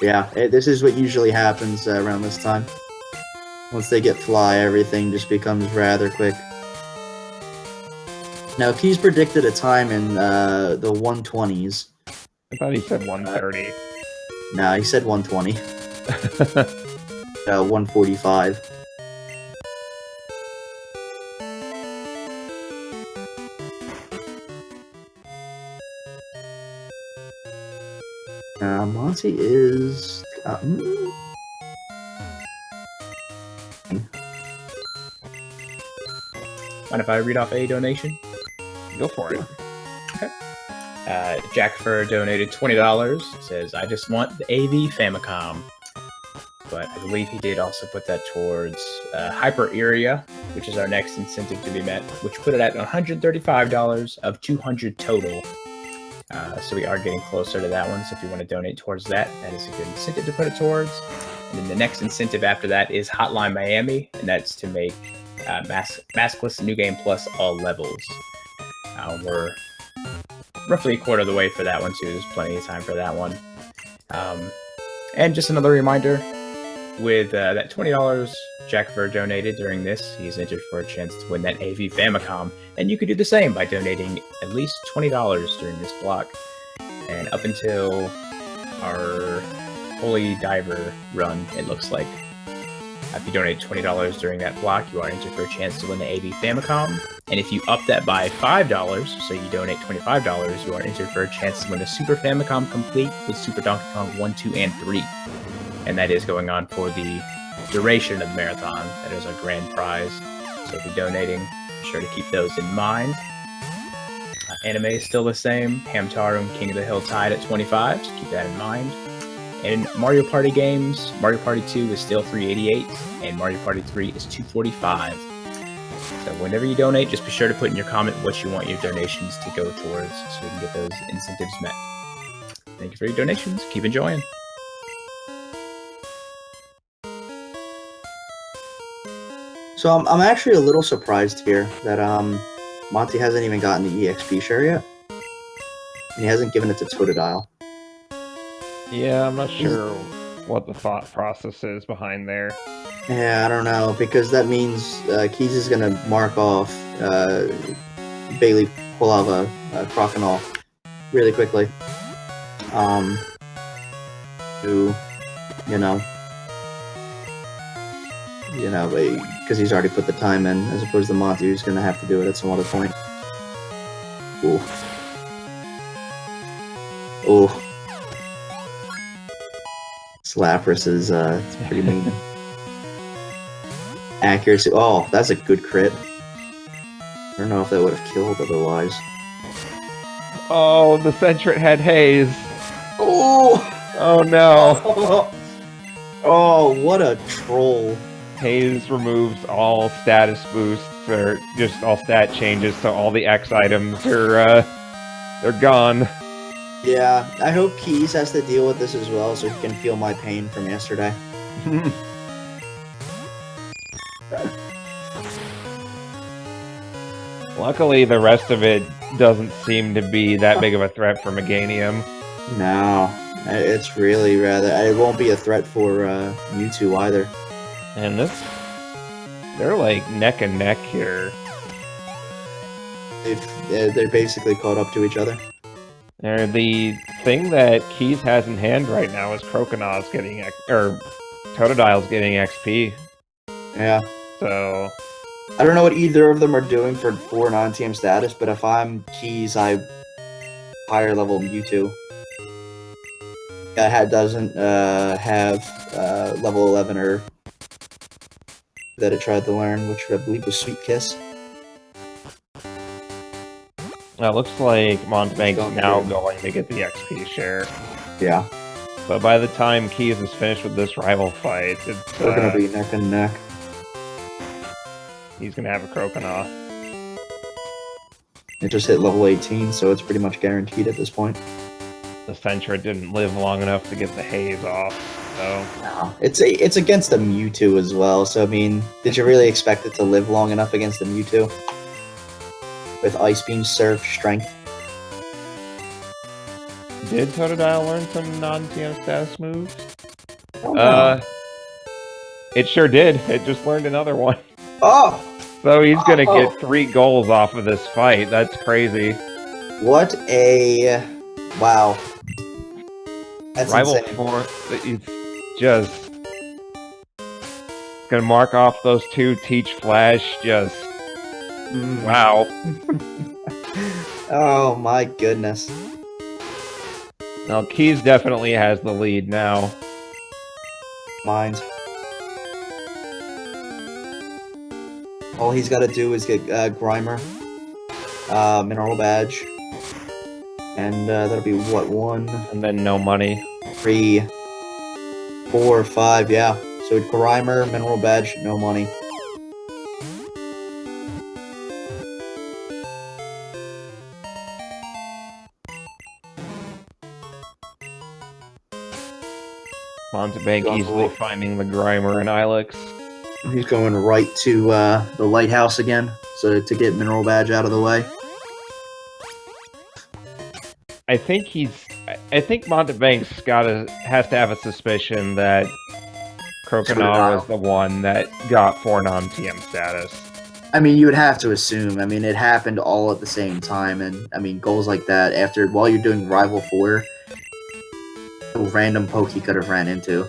Yeah, this is what usually happens around this time. Once they get fly, everything just becomes rather quick. Now, Key's predicted a time in the 120s. I thought he said 130. No, he said 120. 145. Monty is... Mind if I read off a donation? Go for it. Jack Fur donated $20. Says, I just want the AV Famicom. But I believe he did also put that towards Hyper Area, which is our next incentive to be met, which put it at $135 of $200 total. So we are getting closer to that one. So if you want to donate towards that, that is a good incentive to put it towards. And then the next incentive after that is Hotline Miami, and that's to make Maskless New Game Plus all levels. We're roughly a quarter of the way for that one too. There's plenty of time for that one. And just another reminder, with that $20 Jack Fur donated during this, he's entered for a chance to win that AV Famicom, and you could do the same by donating at least $20 during this block. And up until our Holy Diver run, it looks like, if you donate $20 during that block, you are entered for a chance to win the AV Famicom. And if you up that by $5, so you donate $25, you are entered for a chance to win the Super Famicom Complete with Super Donkey Kong 1, 2, and 3. And that is going on for the duration of the marathon. That is our grand prize. So if you're donating, be sure to keep those in mind. Anime is still the same. Hamtaro and King of the Hill tied at 25, so keep that in mind. And Mario Party games, Mario Party 2 is still $388, and Mario Party 3 is $245. So whenever you donate, just be sure to put in your comment what you want your donations to go towards, so we can get those incentives met. Thank you for your donations. Keep enjoying. So I'm actually a little surprised here that Monty hasn't even gotten the EXP share yet. And he hasn't given it to Totodile. Yeah, I'm not sure what the thought process is behind there. Yeah, I don't know, because that means Keys is going to mark off Bailey Polava Crokinole really quickly. Who, because he's already put the time in, as opposed to Monty, who's going to have to do it at some other point. Ooh. Ooh. Lapras is it's pretty mean. Accuracy. Oh, that's a good crit. I don't know if that would have killed otherwise. Oh, the Centret had Haze. Oh! Oh no. Oh, what a troll. Haze removes all status boosts, or just all stat changes, so all the X items are they're gone. Yeah, I hope Keys has to deal with this as well, so he can feel my pain from yesterday. Luckily, the rest of it doesn't seem to be that big of a threat for Meganium. No, it's really rather... It won't be a threat for Mewtwo either. And they're like neck and neck here. They're basically caught up to each other. The thing that Keys has in hand right now is Croconaws getting Totodile's getting XP. Yeah. So I don't know what either of them are doing for 4 non-TM status, but if I'm Keys, I higher level Mewtwo. Doesn't have level 11 or that it tried to learn, which I believe was Sweet Kiss. it looks like Mountebank's Don't now do. going to get the XP share. Yeah, But by the time Keys is finished with this rival fight, it's, we're gonna be neck and neck. he's gonna have a Croconaw. It just hit level 18, so it's pretty much guaranteed at this point. The Centra didn't live long enough to get the haze off, so No, it's against a Mewtwo as well. So I mean, did you really expect it to live long enough against a Mewtwo? With Ice Beam, Surf, Strength. did Totodile learn some non-TM status moves? Oh, no. It sure did. It just learned another one. Oh, So he's gonna Oh. get 3 goals off of this fight. That's crazy. what a wow! That's Rival insane. 4, it's just gonna mark off those 2, Teach Flash, just Mm. wow. Oh my goodness. Now Keys definitely has the lead now. Mind. All he's got to do is get Grimer, Mineral Badge, and that'll be what, 1, And then no money. 3, 4, 5, yeah. So Grimer, Mineral Badge, no money. Mountebank Gone easily for- finding the Grimer and Ilex. He's going right to the lighthouse again, so to get Mineral Badge out of the way. I think Mountebank's has to have a suspicion that Croconaw was the one that got 4 non-TM status. I mean, you would have to assume. I mean, it happened all at the same time, and I mean, goals like that while you're doing Rival 4, a random poke he could have ran into.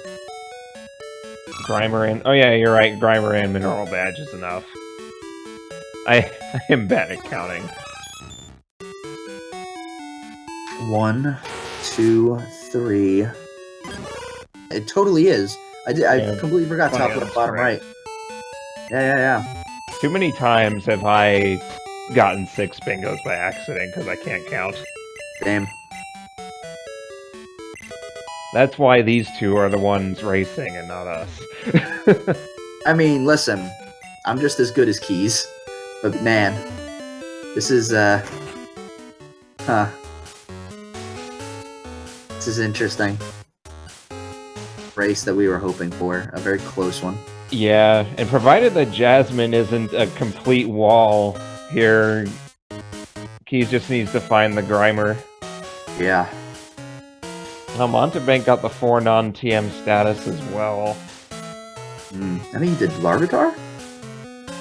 Grimer and... Oh yeah, you're right. Grimer and Mineral Badge is enough. I am bad at counting. 1, 2, 3. It totally is. I Yeah. completely forgot top Yeah, left, that's bottom correct. right. Yeah. Too many times have I gotten 6 bingos by accident because I can't count. Damn. That's why these 2 are the ones racing and not us. I mean, listen, I'm just as good as Keys, but man, this is this is interesting. Race that we were hoping for, a very close one. Yeah, and provided that Jasmine isn't a complete wall here, Keys just needs to find the Grimer. Yeah. Now, Mountebank got the 4 non-TM status as well. I think he did Larvitar?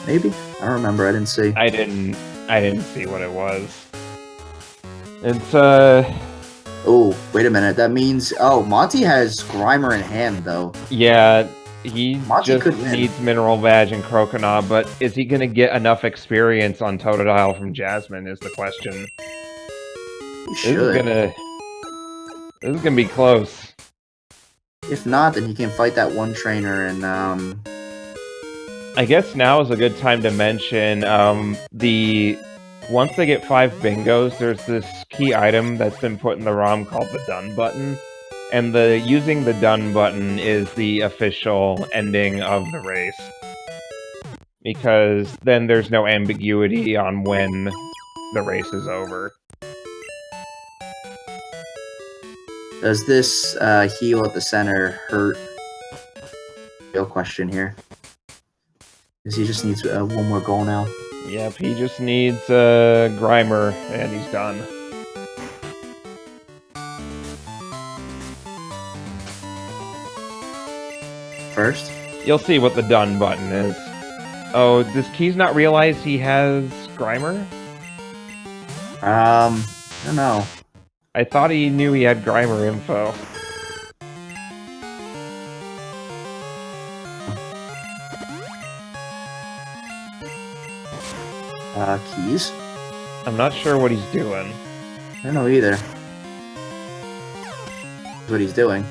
Maybe? I don't remember, I didn't see. I didn't see what it was. It's, Oh, wait a minute, that means... Oh, Monty has Grimer in hand, though. yeah, he Monty just could win. needs Mineral Badge and Croconaw, but is he gonna get enough experience on Totodile from Jasmine is the question. He This should. is gonna be close. If not, then he can fight that one trainer and, I guess now is a good time to mention once they get 5 bingos, there's this key item that's been put in the ROM called the Done button, and using the Done button is the official ending of the race, because then there's no ambiguity on when the race is over. Does this heal at the center hurt? Real question here. Because he just needs one more goal now. Yep, he just needs Grimer, and he's done. First? You'll see what the Done button is. Oh, does Keys not realize he has Grimer? I don't know. I thought he knew he had Grimer info. Keys? I'm not sure what he's doing. I don't know either. What he's doing.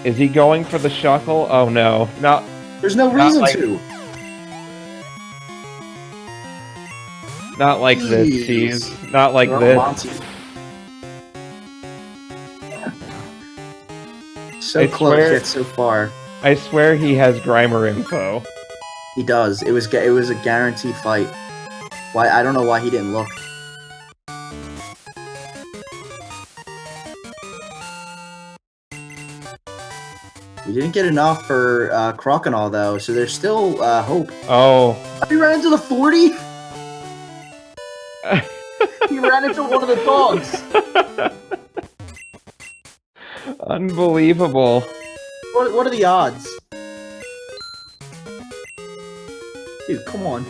Is he going for the shuckle? Oh no. Not There's no Not reason like- to. not like this, Jeez. Steve. Not like Well, this. Monty. So I close swear- yet so far. I swear he has Grimer info. He does. It was a guaranteed fight. Why? I don't know why he didn't look. We didn't get enough for Croconaw though, so there's still hope. Oh. He ran into the 40. He ran into one of the dogs. Unbelievable. What are the odds? Dude, come on.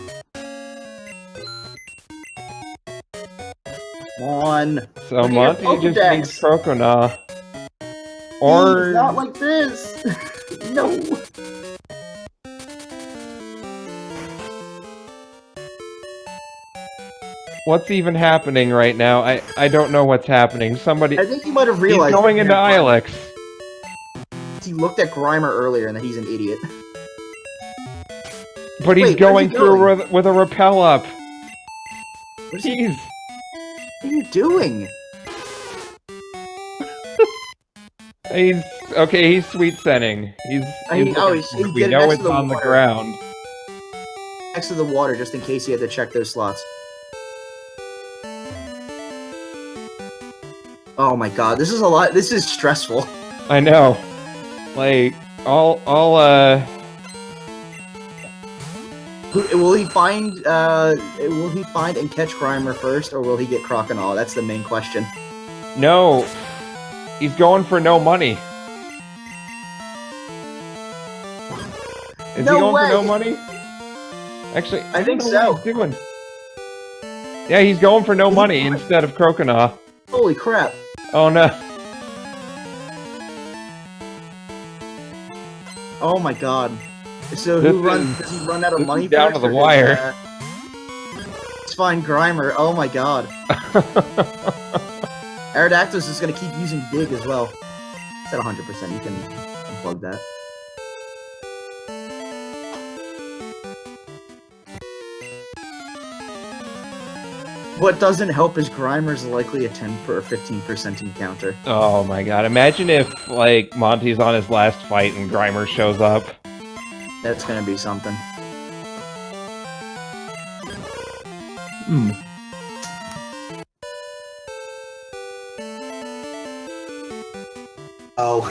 Come on. So Look at Monty your just Pokedex. needs Croconaw. Or Or not like this. No. what's even happening right now? I don't know what's happening. Somebody I think he might have he's realized. going into Ilex. He looked at Grimer earlier and that he's an idiot. But he's Wait, where's going he through going? with a repel up. What is he? Jeez. What are you doing? He's okay, he's sweet scenting. He's He's we getting know next it's to the on the water. ground. Next to the water, just in case he had to check those slots. Oh my god, this is a lot. This is stressful. I know. Like all Will he find? Will he find and catch Grimer first, or will he get Croconaw? That's the main question. no. He's going for no money. Is No he going way. for no money? Actually, I think don't know what so. he's doing. Yeah, he's going for no money instead of Croconaw. Holy crap! Oh no. Oh my god. So This who runs? is- Does he run out of this money is down first, to the or does, wire. Let's find Grimer. Oh my god. Aerodactylus is gonna keep using Dig as well. It's at 100%. You can unplug that. What doesn't help is Grimer's likely a 10 or 15% encounter. Oh my god. Imagine if like Monty's on his last fight and Grimer shows up. That's gonna be something. Oh.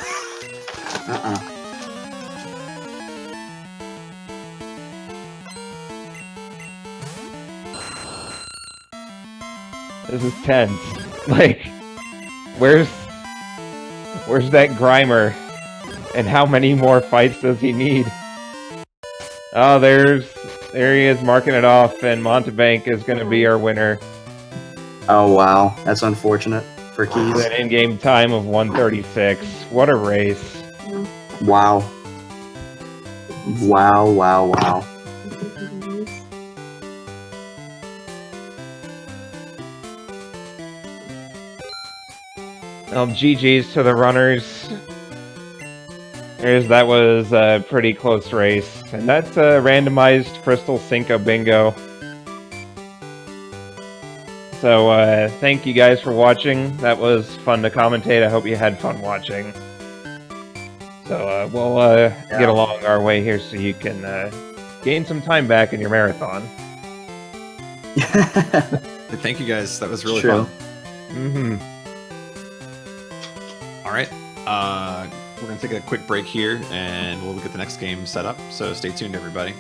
This is tense. Like, where's that Grimer? And how many more fights does he need? Oh, there he is marking it off, and Mountebank is going to be our winner Oh wow, that's unfortunate for with Keys. an in-game time of 1:36. What a race! Wow. Wow, wow, wow. Well, GG's to the runners. That was a pretty close race, and that's a randomized Crystal Cinco bingo. So, thank you guys for watching. That was fun to commentate. I hope you had fun watching. So, we'll get along our way here so you can gain some time back in your marathon. Thank you guys. That was really True. fun. Mm-hmm. All right. We're going to take a quick break here and we'll get the next game set up. So stay tuned, everybody.